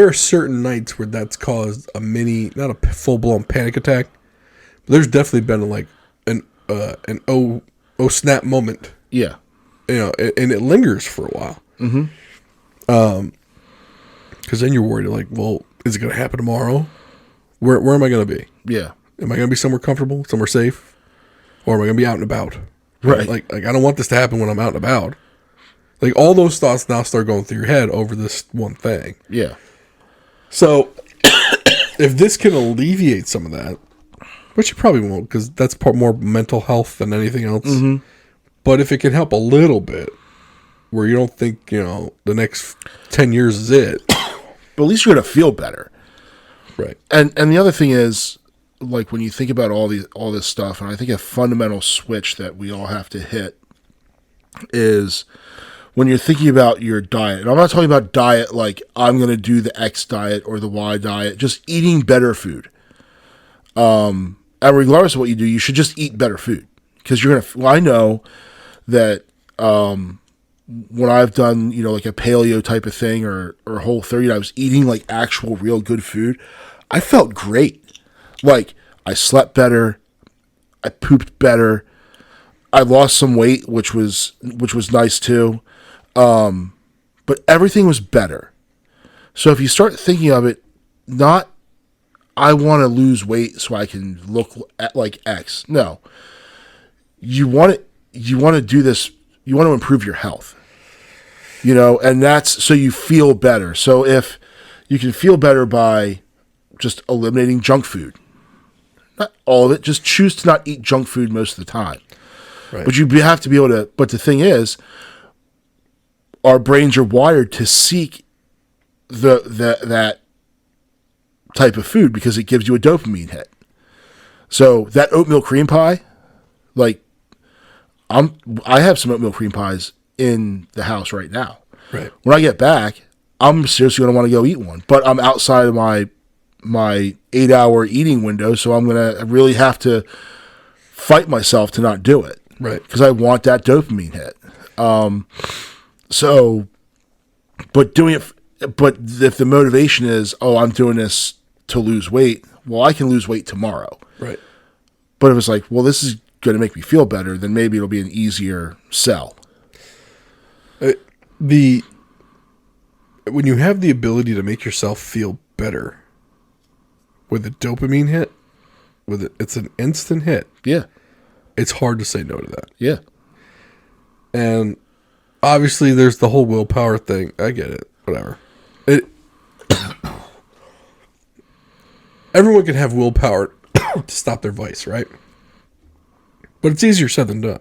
are certain nights where that's caused a not a full blown panic attack, but there's definitely been like an oh snap moment. Yeah. And it lingers for a while. Mm-hmm. Because then you're worried, like, well, is it going to happen tomorrow? Where am I going to be? Yeah. Am I going to be somewhere comfortable, somewhere safe, or am I going to be out and about? Right. Like I don't want this to happen when I'm out and about. Like, all those thoughts now start going through your head over this one thing. Yeah. So, if this can alleviate some of that, which it probably won't, because that's more mental health than anything else. Mm-hmm. But if it can help a little bit, where you don't think, the next 10 years is it. But at least you're going to feel better. Right. And the other thing is, like, when you think about all this stuff, and I think a fundamental switch that we all have to hit is when you're thinking about your diet. And I'm not talking about diet like I'm going to do the X diet or the Y diet, just eating better food. And regardless of what you do, you should just eat better food. Because you're going to, I know that when I've done, like a paleo type of thing or Whole30, I was eating like actual real good food. I felt great. Like, I slept better. I pooped better. I lost some weight, which was nice too. But everything was better. So if you start thinking of it, I'm I want to lose weight so I can look like X. No. You want to do this. You want to improve your health. And that's so you feel better. So if you can feel better by just eliminating junk food, not all of it, just choose to not eat junk food most of the time. Right. But you have to be able to. But the thing is, our brains are wired to seek that type of food because it gives you a dopamine hit. So that oatmeal cream pie, like I have some oatmeal cream pies in the house right now. Right. When I get back, I'm seriously going to want to go eat one, but I'm outside of my 8-hour eating window, so I'm going to really have to fight myself to not do it. Right. Because I want that dopamine hit. But if the motivation is, I'm doing this to lose weight, well, I can lose weight tomorrow. Right. But if it's like, well, this is going to make me feel better, then maybe it'll be an easier sell. When you have the ability to make yourself feel better with a dopamine hit, it's an instant hit. Yeah. It's hard to say no to that. Yeah. And obviously there's the whole willpower thing. I get it. Whatever. Everyone can have willpower to stop their vice, right? But it's easier said than done.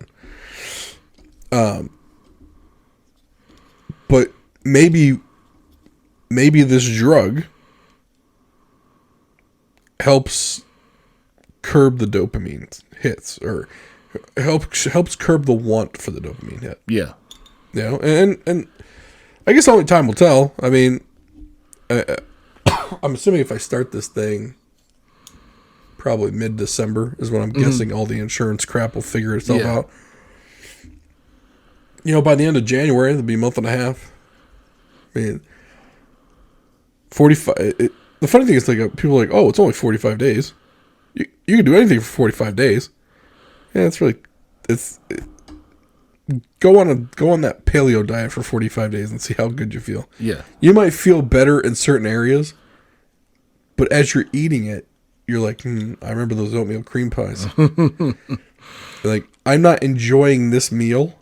But maybe this drug helps curb the dopamine hits, or helps curb the want for the dopamine hit. Yeah. And I guess only time will tell. I mean, I'm assuming if I start this thing, probably mid-December is when I'm guessing all the insurance crap will figure itself out. By the end of January, it'll be a month and a half. I mean, 45. The funny thing is, people are like, oh, it's only 45 days. You can do anything for 45 days. Yeah, it's really, go on that paleo diet for 45 days and see how good you feel. Yeah. You might feel better in certain areas, but as you're eating it, you're like, I remember those oatmeal cream pies. Like, I'm not enjoying this meal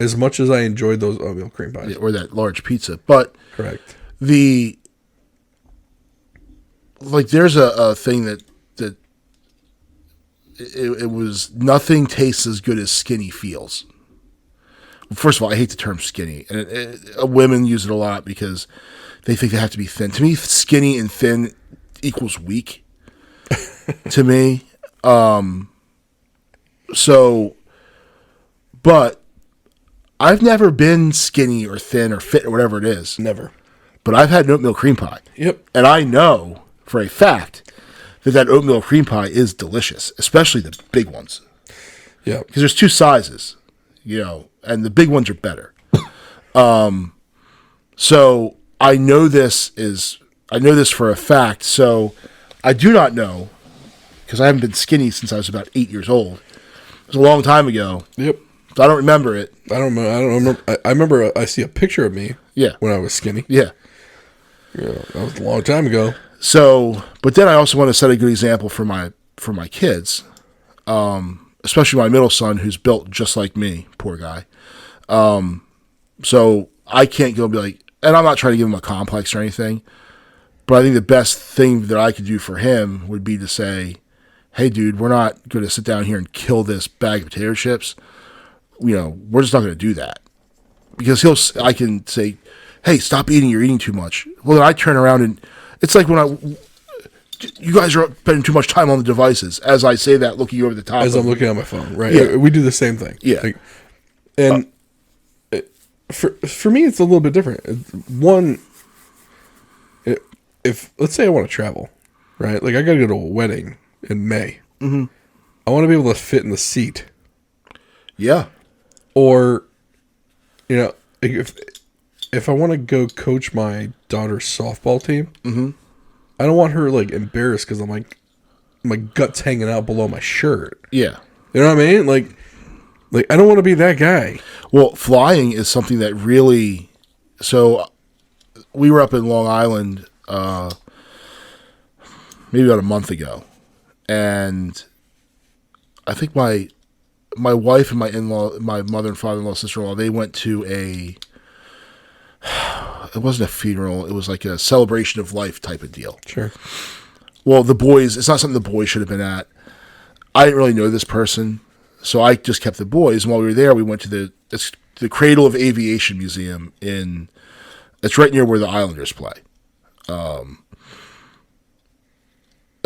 as much as I enjoyed those oatmeal cream pies. Yeah, or that large pizza. But correct. There's a thing that it was, nothing tastes as good as skinny feels. First of all, I hate the term skinny, and women use it a lot because they think they have to be thin. To me, skinny and thin equals weak. To me, but I've never been skinny or thin or fit or whatever it is. Never. But I've had an oatmeal cream pie. Yep. And I know for a fact that oatmeal cream pie is delicious, especially the big ones. Yeah. Because there's two sizes, and the big ones are better. So I know this for a fact. So I do not know, because I haven't been skinny since I was about 8 years old. It was a long time ago. Yep. So I don't remember it. I don't remember. I remember I see a picture of me. Yeah. When I was skinny. Yeah. That was a long time ago. So, but then I also want to set a good example for my kids, especially my middle son, who's built just like me. Poor guy. So I can't go and be like, and I'm not trying to give him a complex or anything, but I think the best thing that I could do for him would be to say, hey, dude, we're not going to sit down here and kill this bag of potato chips. We're just not going to do that. Because I can say, hey, stop eating, you're eating too much. Well, then I turn around and it's like when you guys are spending too much time on the devices. As I say that, looking over the top. As I'm looking at my phone, right? Yeah. We do the same thing. Yeah. For me, it's a little bit different. One, if let's say I want to travel, right? Like I got to go to a wedding in May. Mm-hmm. I want to be able to fit in the seat. Yeah. Or, if I want to go coach my daughter's softball team, I don't want her embarrassed because I'm like my gut's hanging out below my shirt. Yeah. You know what I mean? Like I don't want to be that guy. Well, flying is something that really. So, we were up in Long Island. maybe about a month ago, and I think my wife and my in-law, my mother and father-in-law, sister-in-law, they went to it wasn't a funeral, it was like a celebration of life type of deal. Sure. Well, the boys, it's not something the boys should have been at. I didn't really know this person, so I just kept the boys. And while we were there, we went to the Cradle of Aviation Museum it's right near where the Islanders play.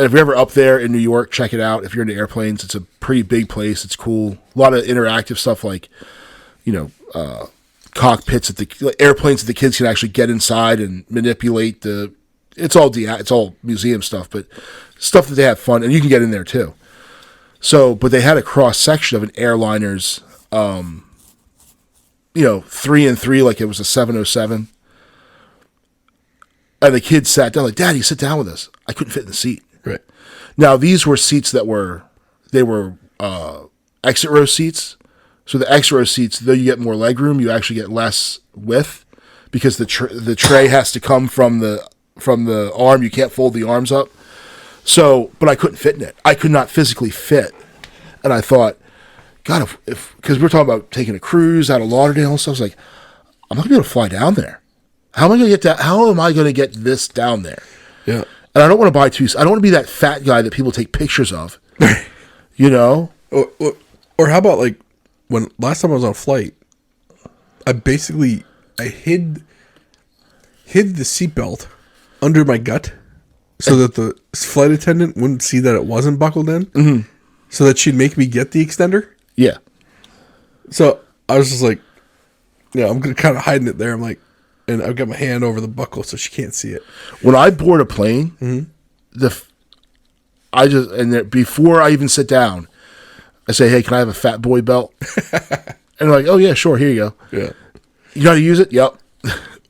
If you're ever up there in New York, check it out. If you're into airplanes, it's a pretty big place. It's cool. A lot of interactive stuff like, cockpits airplanes that the kids can actually get inside and manipulate it's all museum stuff, but stuff that they have fun, and you can get in there too. So, but they had a cross section of an airliner's, 3-and-3, like it was a 707. And the kids sat down, like, Daddy, sit down with us. I couldn't fit in the seat. Right. Now, these were seats that were exit row seats. So the exit row seats, though you get more leg room, you actually get less width because the tray has to come from the arm. You can't fold the arms up. So, but I couldn't fit in it. I could not physically fit. And I thought, God, because we're talking about taking a cruise out of Lauderdale and stuff, I was like, I'm not going to be able to fly down there. How am I going to get that? How am I going to get this down there? Yeah. And I don't want to buy I don't want to be that fat guy that people take pictures of. Or how about like when last time I was on a flight, I hid the seatbelt under my gut so that the flight attendant wouldn't see that it wasn't buckled in, so that she'd make me get the extender. Yeah. So I was just like, I'm kind of hiding it there. I'm like, and I've got my hand over the buckle so she can't see it. When I board a plane, before I even sit down, I say, "Hey, can I have a fat boy belt?" And they're like, "Oh yeah, sure. Here you go." Yeah. You know how to use it? Yep.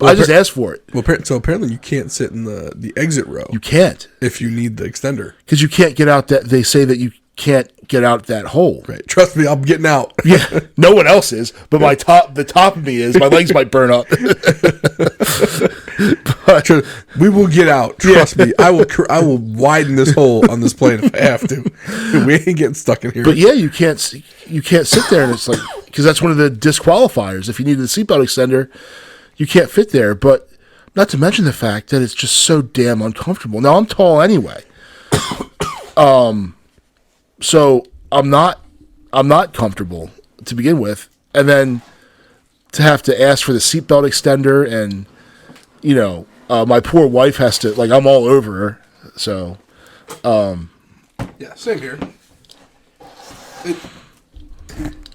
I just asked for it. Well, so apparently you can't sit in the exit row. You can't if you need the extender because you can't get out that. They say that you can't get out that hole. Right. Trust me, I'm getting out. Yeah. No one else is, but the top of me is. My legs might burn up. But we will get out. Trust me. I will widen this hole on this plane if I have to. We ain't getting stuck in here. But yeah, you can't sit there, and it's like because that's one of the disqualifiers. If you need the seatbelt extender, you can't fit there. But not to mention the fact that it's just so damn uncomfortable. Now I'm tall anyway. So I'm not comfortable to begin with, and then to have to ask for the seatbelt extender, and my poor wife has to I'm all over her. So, yeah, same here.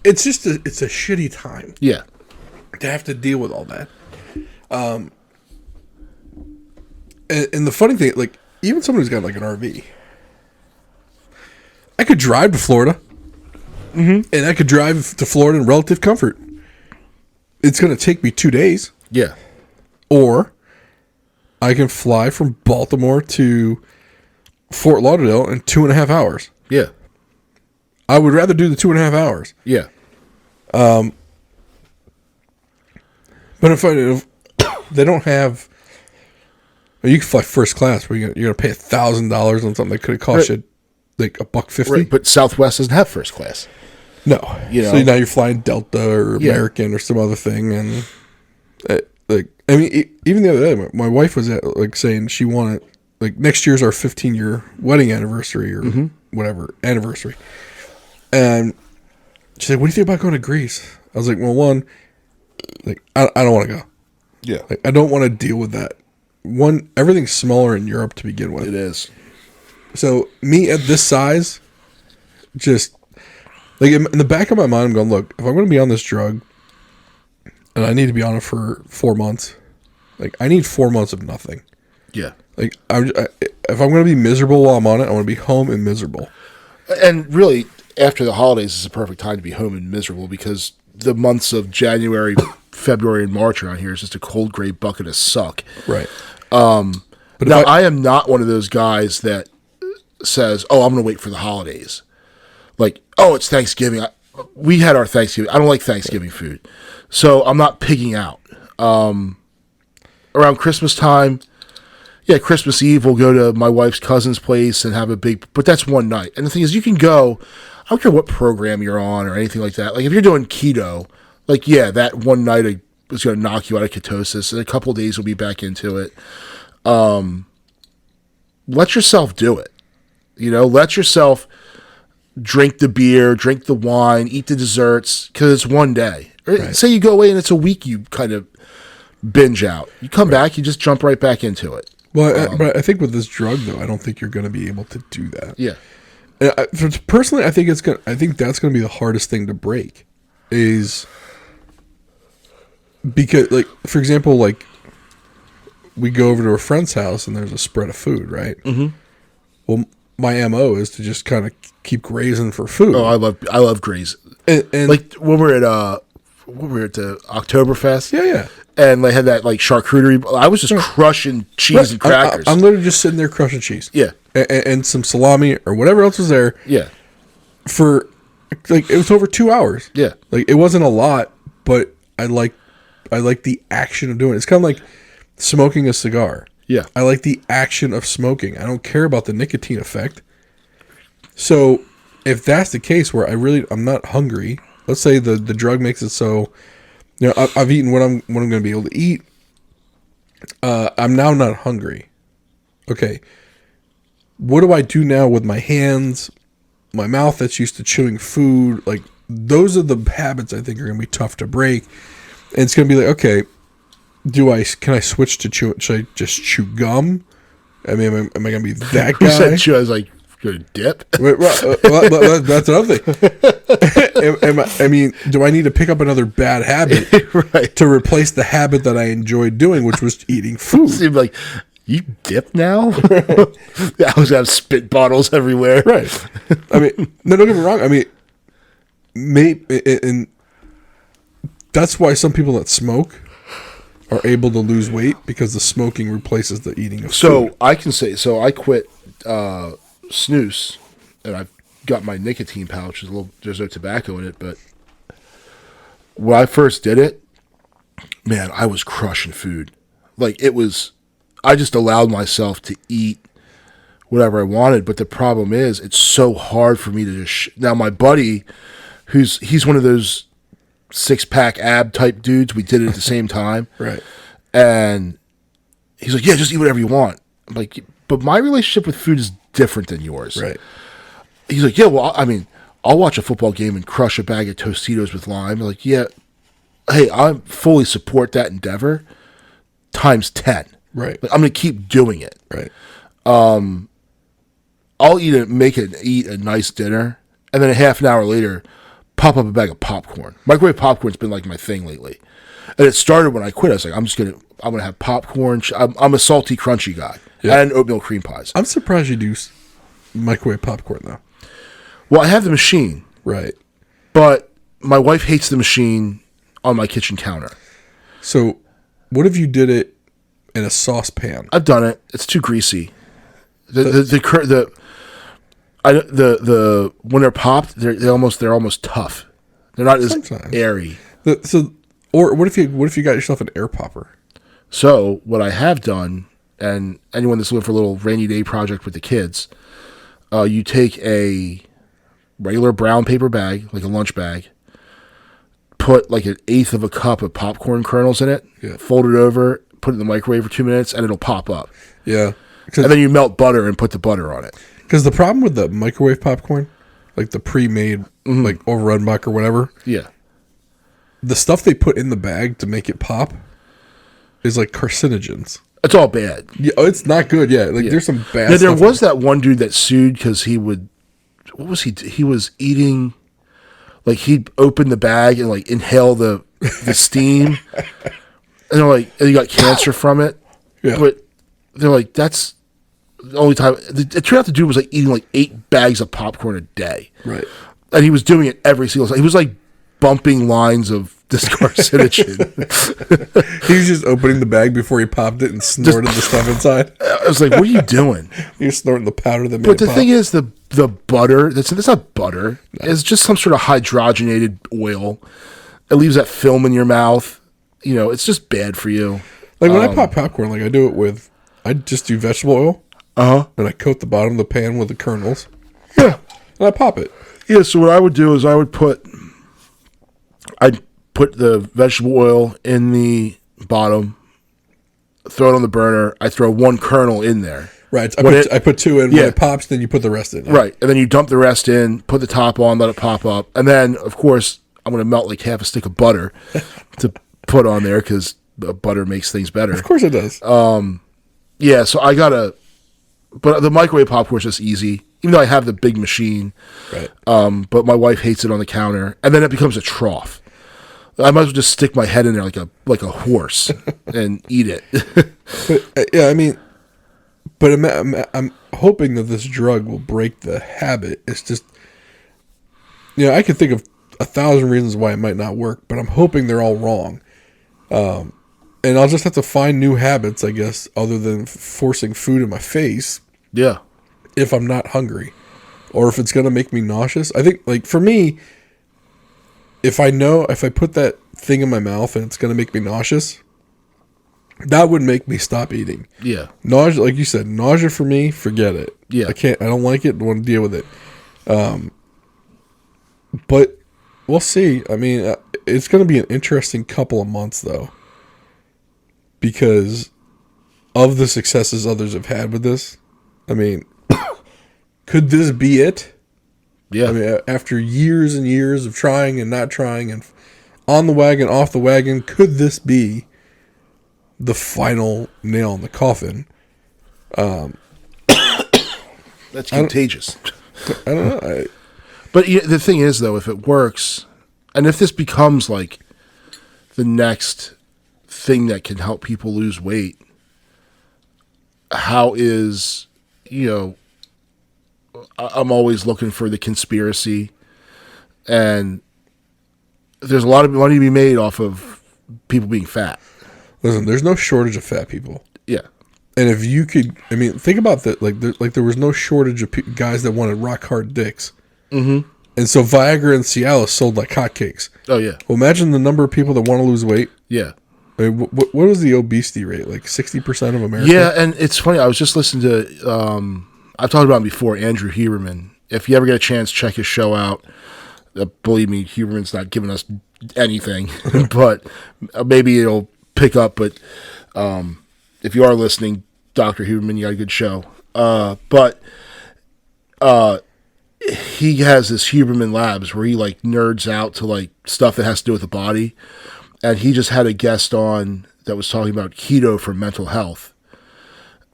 It's just it's a shitty time. Yeah, to have to deal with all that. And the funny thing, even someone who's got an RV. I could drive to Florida, and I could drive to Florida in relative comfort. It's going to take me 2 days. Yeah. Or I can fly from Baltimore to Fort Lauderdale in 2.5 hours. Yeah. I would rather do the 2.5 hours. Yeah. But if they don't have, you can fly first class, where you're going to pay $1,000 on something that could have cost you like $1.50. Right, but Southwest doesn't have first class. No. So now you're flying Delta or American or some other thing, and even the other day, my wife was saying she wanted next year's our 15-year wedding anniversary or whatever anniversary, and she said, "What do you think about going to Greece?" I was like, "Well, one, I don't want to go. Yeah, I don't want to deal with that. One, everything's smaller in Europe to begin with. It is. So me at this size, just in the back of my mind, I'm going, look, if I'm going to be on this drug, and I need to be on it for 4 months, I need 4 months of nothing. Yeah. If I'm going to be miserable while I'm on it, I want to be home and miserable. And really, after the holidays is a perfect time to be home and miserable because the months of January, February, and March around here is just a cold gray bucket of suck. Right. But now I am not one of those guys that says, "Oh, I'm going to wait for the holidays." It's Thanksgiving. We had our Thanksgiving. I don't like Thanksgiving food, so I'm not pigging out. Around Christmas time, Yeah, Christmas Eve we'll go to my wife's cousin's place and have a big. But that's one night. And the thing is, you can go. I don't care what program you're on or anything like that. Like if you're doing keto, like that one night is going to knock you out of ketosis. In a couple of days, you'll be back into it. Let yourself do it. Let yourself drink the beer, drink the wine, eat the desserts, because it's one day. Right. Say you go away and it's a week you kind of binge out. You come back, you just jump right back into it. Well, but I think with this drug, though, I don't think you're going to be able to do that. Yeah. Personally, I think that's going to be the hardest thing to break, is because, like, for example, like we go over to a friend's house and there's a spread of food, right? Mm-hmm. Well, my MO is to just kind of keep grazing for food. Oh, I love grazing. And like when we're at the Oktoberfest. Yeah. And they had that like charcuterie. I was just crushing cheese and crackers. I'm literally just sitting there crushing cheese. Yeah. And some salami or whatever else was there. Yeah. For like it was over 2 hours. Yeah. Like it wasn't a lot, but I like the action of doing it. It's kind of like smoking a cigar. Yeah. I like the action of smoking. I don't care about the nicotine effect. So if that's the case where I'm not hungry, let's say the drug makes it so, I've eaten what I'm going to be able to eat. I'm now not hungry. Okay. What do I do now with my hands, my mouth that's used to chewing food? Like those are the habits I think are going to be tough to break. And it's going to be like, okay, can I switch to chew? Should I just chew gum? I mean, am I going to be that guy? Who said chew? I was like, go dip. That's another thing. Do I need to pick up another bad habit right. to replace the habit that I enjoyed doing, which was eating food? Seemed like, you dip now? I was have spit bottles everywhere. Right. I mean, no, don't get me wrong. I mean, and that's why some people that smoke are able to lose weight, because the smoking replaces the eating of food. So I can say, I quit snus, and I've got my nicotine pouch. There's no tobacco in it, but when I first did it, man, I was crushing food. Like I just allowed myself to eat whatever I wanted, but the problem is it's so hard for me to just now my buddy, he's one of those 6-pack ab type dudes. We did it at the same time. Right. And he's like, yeah, just eat whatever you want. I'm like, but my relationship with food is different than yours. Right. He's like, yeah, well, I mean, I'll watch a football game and crush a bag of Tostitos with lime. I'm like, yeah, hey, I fully support that endeavor times 10. Right. Like, I'm going to keep doing it. Right. I'll eat a nice dinner, and then a half an hour later, pop up a bag of popcorn. Microwave popcorn's been like my thing lately. And it started when I quit. I was like, I'm going to have popcorn. I'm a salty, crunchy guy. Yeah. And oatmeal cream pies. I'm surprised you do microwave popcorn, though. Well, I have the machine. Right. But my wife hates the machine on my kitchen counter. So what if you did it in a saucepan? I've done it. It's too greasy. When they're popped, they're almost tough. They're not as airy. Or what if you got yourself an air popper? So what I have done, and anyone that's looking for a little rainy day project with the kids, you take a regular brown paper bag, like a lunch bag, put like 1/8 of a cup of popcorn kernels in it, fold it over, put it in the microwave for 2 minutes, and it'll pop up. Yeah. And then you melt butter and put the butter on it. Because the problem with the microwave popcorn, like the pre-made, like Overrun Buck or whatever, the stuff they put in the bag to make it pop is like carcinogens. It's all bad. Yeah, it's not good. Yeah, there's some bad. Yeah, there was that one dude that sued because he would. What was he? He was eating. Like he'd open the bag and like inhale the steam, and he got cancer from it. Yeah. But they're like, that's the only time. It turned out the dude was like eating like 8 bags of popcorn a day. Right. And he was doing it every single time. He was like bumping lines of this carcinogen. He was just opening the bag before he popped it and snorted the stuff inside. I was like, what are you doing? You're snorting the powder that made But it the thing is, the butter, that's not butter. No. It's just some sort of hydrogenated oil. It leaves that film in your mouth. It's just bad for you. Like when I pop popcorn, like I do it with I just do vegetable oil. And I coat the bottom of the pan with the kernels. Yeah. And I pop it. Yeah, so what I would do is I'd put the vegetable oil in the bottom, throw it on the burner. I throw one kernel in there. Right. I put two in. When it pops, then you put the rest in. Yeah. Right. And then you dump the rest in, put the top on, let it pop up. And then, of course, I'm going to melt like half a stick of butter to put on there because butter makes things better. Of course it does. Yeah, so I got to... But the microwave popcorn is just easy, even though I have the big machine. Right. But my wife hates it on the counter, and then it becomes a trough. I might as well just stick my head in there like a horse and eat it. But yeah, I mean, but I'm hoping that this drug will break the habit. It's just, I can think of 1,000 reasons why it might not work, but I'm hoping they're all wrong. And I'll just have to find new habits, I guess, other than forcing food in my face. Yeah. If I'm not hungry. Or if it's going to make me nauseous. I think, like, for me, if I put that thing in my mouth and it's going to make me nauseous, that would make me stop eating. Yeah. Nausea, like you said, nausea for me, forget it. Yeah. I don't like it, don't want to deal with it. But we'll see. I mean, it's going to be an interesting couple of months, though. Because of the successes others have had with this. I mean, could this be it? Yeah. I mean, after years and years of trying and not trying and on the wagon, off the wagon, could this be the final nail in the coffin? That's contagious. I don't know. But the thing is, though, if it works, and if this becomes like the next thing that can help people lose weight, how is, I'm always looking for the conspiracy, and there's a lot of money to be made off of people being fat. Listen, there's no shortage of fat people. Yeah. And if you could, I mean, think about that. Like there was no shortage of guys that wanted rock hard dicks. Mm-hmm. And so Viagra and Cialis sold like hotcakes. Oh, yeah. Well, imagine the number of people that want to lose weight. Yeah. I mean, what was the obesity rate? Like 60% of America? Yeah, and it's funny. I was just listening to, I've talked about him before, Andrew Huberman. If you ever get a chance, check his show out. Believe me, Huberman's not giving us anything, but maybe it'll pick up. But if you are listening, Dr. Huberman, you got a good show. But he has this Huberman Labs where he like nerds out to like stuff that has to do with the body. And he just had a guest on that was talking about keto for mental health.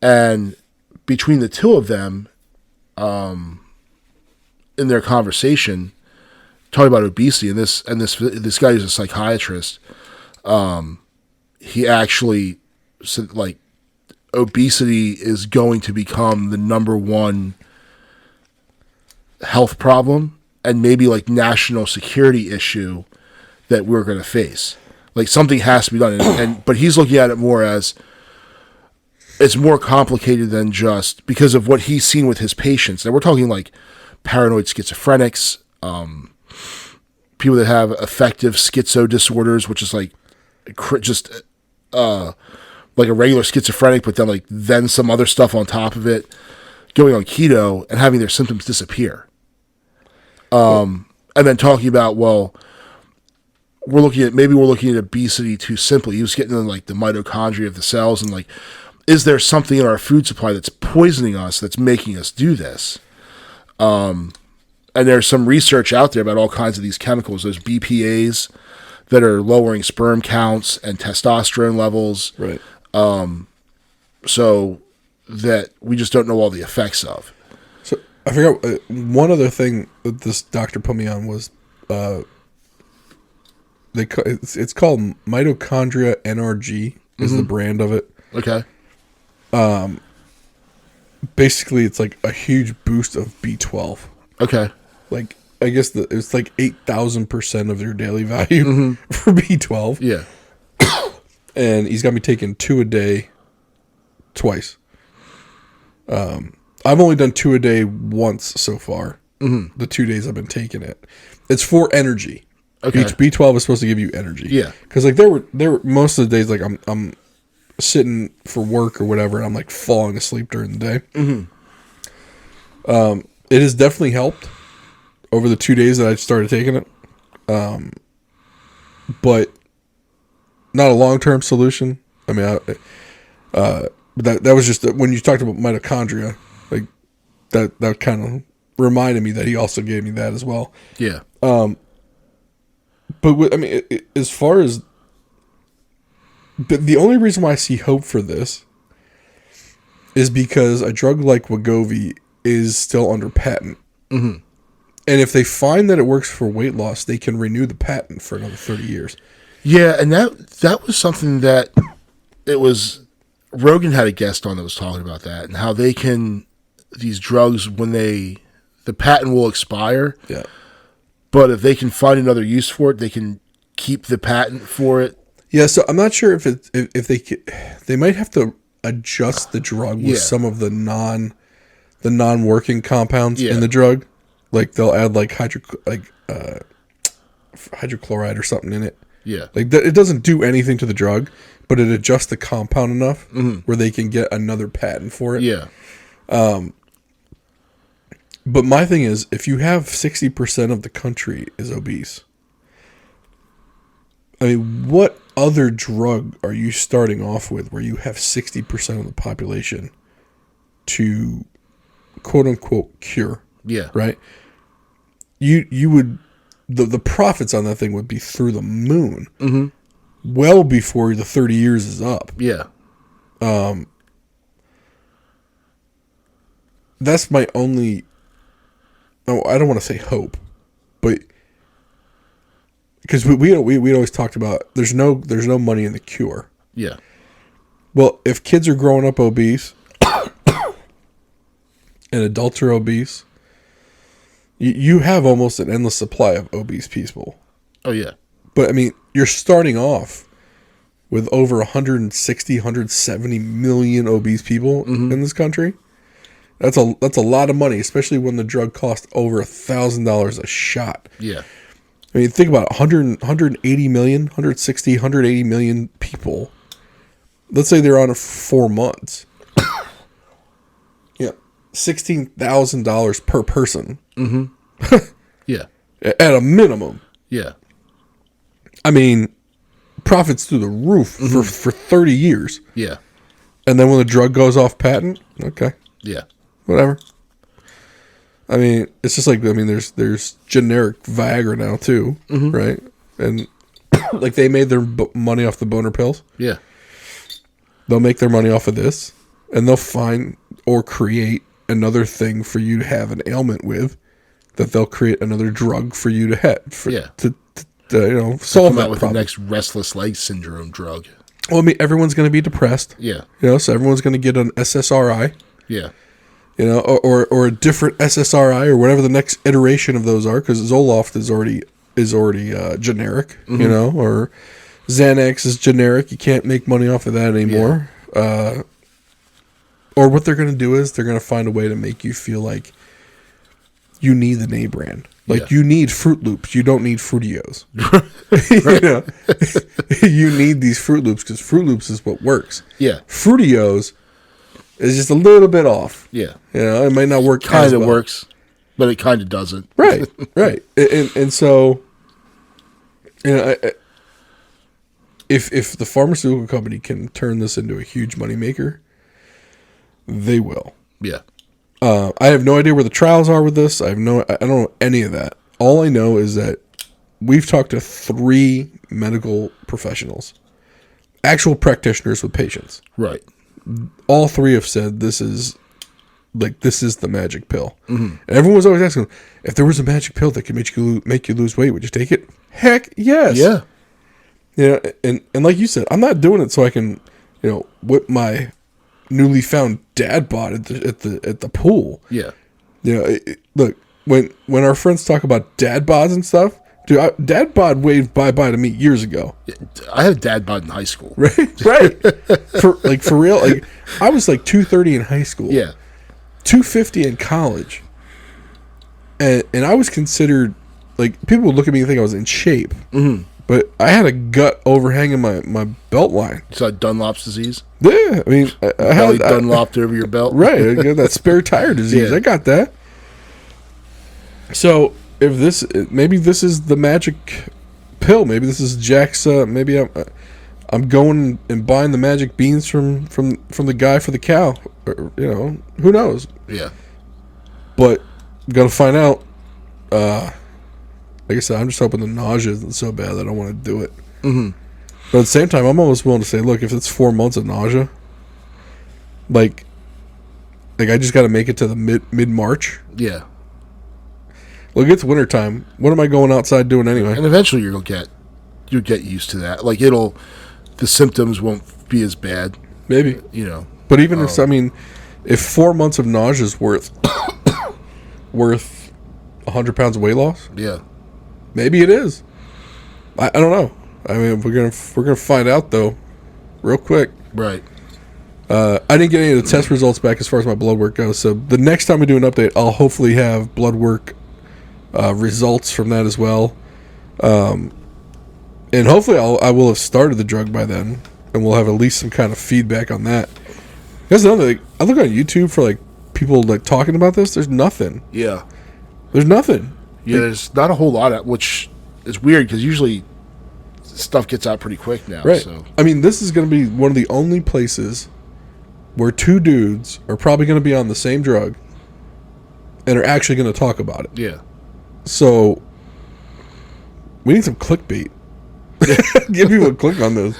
And between the two of them, in their conversation, talking about obesity, and this guy who's a psychiatrist, he actually said like obesity is going to become the number one health problem and maybe like national security issue that we're going to face. Like something has to be done, but he's looking at it more as it's more complicated than just because of what he's seen with his patients. And we're talking like paranoid schizophrenics, people that have affective schizo disorders, which is like just like a regular schizophrenic, but then some other stuff on top of it, going on keto and having their symptoms disappear. And then talking about, well, we're looking at obesity too simply. He was getting into like the mitochondria of the cells and like, is there something in our food supply that's poisoning us, that's making us do this? And there's some research out there about all kinds of these chemicals, those BPAs that are lowering sperm counts and testosterone levels. Right. So that we just don't know all the effects of. So I forgot one other thing that this doctor put me on was it's called Mitochondria NRG is the brand of it. Okay. Basically, it's like a huge boost of B12. Okay. Like I guess it's like 8,000% of your daily value for B12. Yeah. And he's got me taking 2 a day, twice. I've only done 2 a day once so far. Mm-hmm. The 2 days I've been taking it. It's for energy. Okay. B12 is supposed to give you energy. Yeah. Because like there were most of the days like I'm sitting for work or whatever, and I'm like falling asleep during the day. It has definitely helped over the 2 days that I started taking it. But not a long-term solution. I mean, that was just when you talked about mitochondria, like that kind of reminded me that he also gave me that as well. Yeah. But as far as the only reason why I see hope for this is because a drug like Wegovy is still under patent. Mm-hmm. And if they find that it works for weight loss, they can renew the patent for another 30 years. Yeah, and that was something that it was Rogan had a guest on that was talking about that and how they can these drugs when the patent will expire. Yeah. But if they can find another use for it, they can keep the patent for it. Yeah, so I'm not sure if they might have to adjust the drug with some of the non-working compounds in the drug. Like they'll add like hydrochloride or something in it. Yeah. Like it doesn't do anything to the drug, but it adjusts the compound enough where they can get another patent for it. Yeah. But my thing is, if you have 60% of the country is obese, I mean, what other drug are you starting off with where you have 60% of the population to quote unquote cure? Yeah. Right? You would the profits on that thing would be through the moon. Mm-hmm. Well before the 30 years is up. Yeah. That's my only I don't want to say hope, but because we always talked about there's no money in the cure. Yeah. Well, if kids are growing up obese and adults are obese, you have almost an endless supply of obese people. Oh yeah. But I mean, you're starting off with over 160, 170 million obese people in this country. That's a lot of money, especially when the drug costs over $1,000 a shot. Yeah. I mean, think about it, 180 million, 160, 180 million people. Let's say they're on it for 4 months. Yeah, $16,000 per person. Mm-hmm. Yeah. At a minimum. Yeah. I mean, profits through the roof for 30 years. Yeah. And then when the drug goes off patent, okay. Yeah. Whatever. I mean, it's just like, I mean, there's generic Viagra now too, right? And like they made their money off the boner pills. Yeah. They'll make their money off of this, and they'll find or create another thing for you to have an ailment with, that they'll create another drug for you to have to solve that with problem. The next restless leg syndrome drug. Well, I mean, everyone's going to be depressed. Yeah. So everyone's going to get an SSRI. Yeah. Or a different SSRI or whatever the next iteration of those are, because Zoloft is already generic, or Xanax is generic. You can't make money off of that anymore. Yeah. Or what they're going to do is they're going to find a way to make you feel like you need the name brand. Like you need Fruit Loops. You don't need Fruitios. You need these Fruit Loops because Fruit Loops is what works. Yeah. Fruitios is just a little bit off. Yeah. It might not work. Kind of works, but it kind of doesn't. Right. Right. And so, if the pharmaceutical company can turn this into a huge moneymaker, they will. Yeah. I have no idea where the trials are with this. I don't know any of that. All I know is that we've talked to 3 medical professionals, actual practitioners with patients. Right. All 3 have said this is the magic pill. Mm-hmm. And everyone was always asking, if there was a magic pill that could make you lose weight, would you take it? Heck yes. Yeah. And like you said, I'm not doing it so I can, whip my newly found dad bod at the pool. Yeah. Look, when our friends talk about dad bods and stuff, dude, dad bod waved bye-bye to me years ago. I had a dad bod in high school. Right. For real, like I was like 230 in high school. Yeah. 250 in college. And I was considered, like, people would look at me and think I was in shape. Mm-hmm. but I had a gut overhanging my belt line. You saw Dunlop's disease? Yeah, I mean, I Belly Dunlopped over your belt? Right, I got that spare tire disease. Yeah. I got that. So, maybe this is the magic pill. Maybe this is Jack's, maybe I'm going and buying the magic beans from the guy for the cow. Or, who knows? Yeah. But I'm going to find out. Like I said, I'm just hoping the nausea isn't so bad that I don't want to do it. Mm-hmm. But at the same time, I'm almost willing to say, look, if it's 4 months of nausea, like I just got to make it to the mid-March. Yeah. Look, it's wintertime. What am I going outside doing anyway? And eventually you'll get used to that. Like the symptoms won't be as bad. Maybe. But even if 4 months of nausea is worth 100 pounds of weight loss, yeah, maybe it is. I don't know. I mean, we're gonna find out though, real quick. Right. I didn't get any of the test results back as far as my blood work goes. So the next time we do an update, I'll hopefully have blood work results from that as well. And hopefully I will have started the drug by then, and we'll have at least some kind of feedback on that. That's another thing. I look on YouTube for people talking about this. There's nothing. Yeah. There's nothing. Yeah, there's not a whole lot, which is weird because usually stuff gets out pretty quick now. Right. So. I mean, this is going to be one of the only places where two dudes are probably going to be on the same drug and are actually going to talk about it. Yeah. So we need some clickbait. Get people to click on this.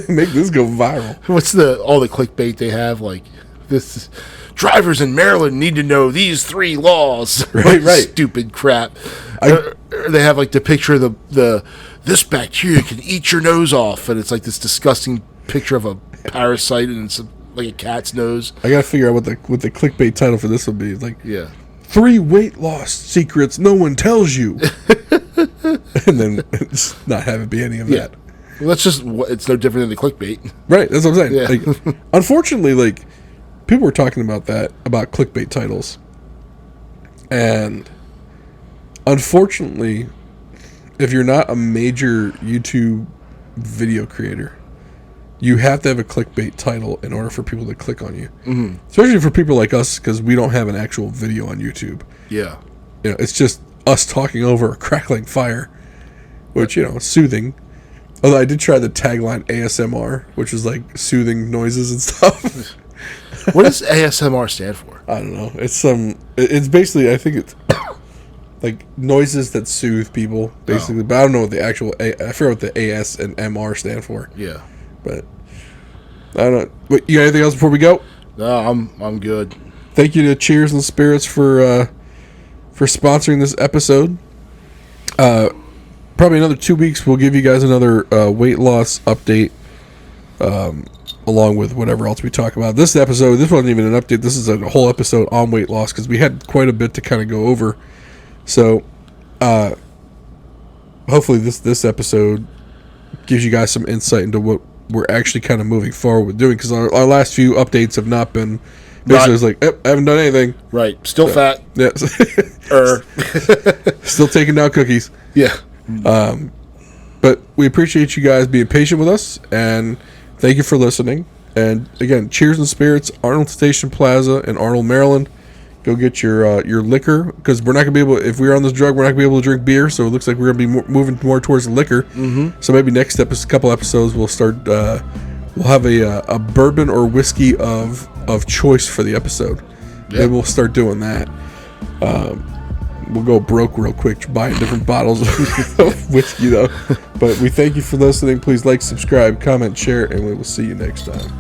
Make this go viral. What's all the clickbait they have? Like this, drivers in Maryland need to know these 3 laws. Right. Stupid crap. Or they have the picture of the this bacteria can eat your nose off, and it's this disgusting picture of a parasite, and it's like a cat's nose. I gotta figure out what the clickbait title for this will be. It's yeah. 3 weight loss secrets no one tells you. And then it's not have it be any of that. Well, that's just it's no different than the clickbait. Right, that's what I'm saying. Yeah. Unfortunately, people were talking about clickbait titles. And unfortunately, if you're not a major YouTube video creator, you have to have a clickbait title in order for people to click on you. Mm-hmm. Especially for people like us, because we don't have an actual video on YouTube. Yeah. It's just us talking over a crackling fire, which, soothing. Although I did try the tagline ASMR, which is soothing noises and stuff. What does ASMR stand for? I don't know. It's basically, I think it's noises that soothe people, basically. Oh. But I don't know what the actual, I forget what the AS and MR stand for. Yeah. But, I don't know. Wait, you got anything else before we go? No, I'm good. Thank you to Cheers and Spirits for sponsoring this episode. Probably another 2 weeks, we'll give you guys another weight loss update, along with whatever else we talk about. This wasn't even an update. This is a whole episode on weight loss because we had quite a bit to kind of go over. So, hopefully this episode gives you guys some insight into what we're actually kind of moving forward with doing, because our last few updates have not been... Basically, it's I haven't done anything. Right. Still fat. Yeah. Still taking down cookies. Yeah. But we appreciate you guys being patient with us, and thank you for listening. And again, Cheers and Spirits, Arnold Station Plaza in Arnold, Maryland. Go get your liquor, because we're not gonna be able. If we're on this drug, we're not gonna be able to drink beer. So it looks like we're gonna be moving more towards the liquor. Mm-hmm. So maybe next couple episodes we'll start. We'll have a bourbon or whiskey of choice for the episode. Yep. Maybe we'll start doing that. We'll go broke real quick buying different bottles of whiskey, though. But we thank you for listening. Please like, subscribe, comment, share, and we will see you next time.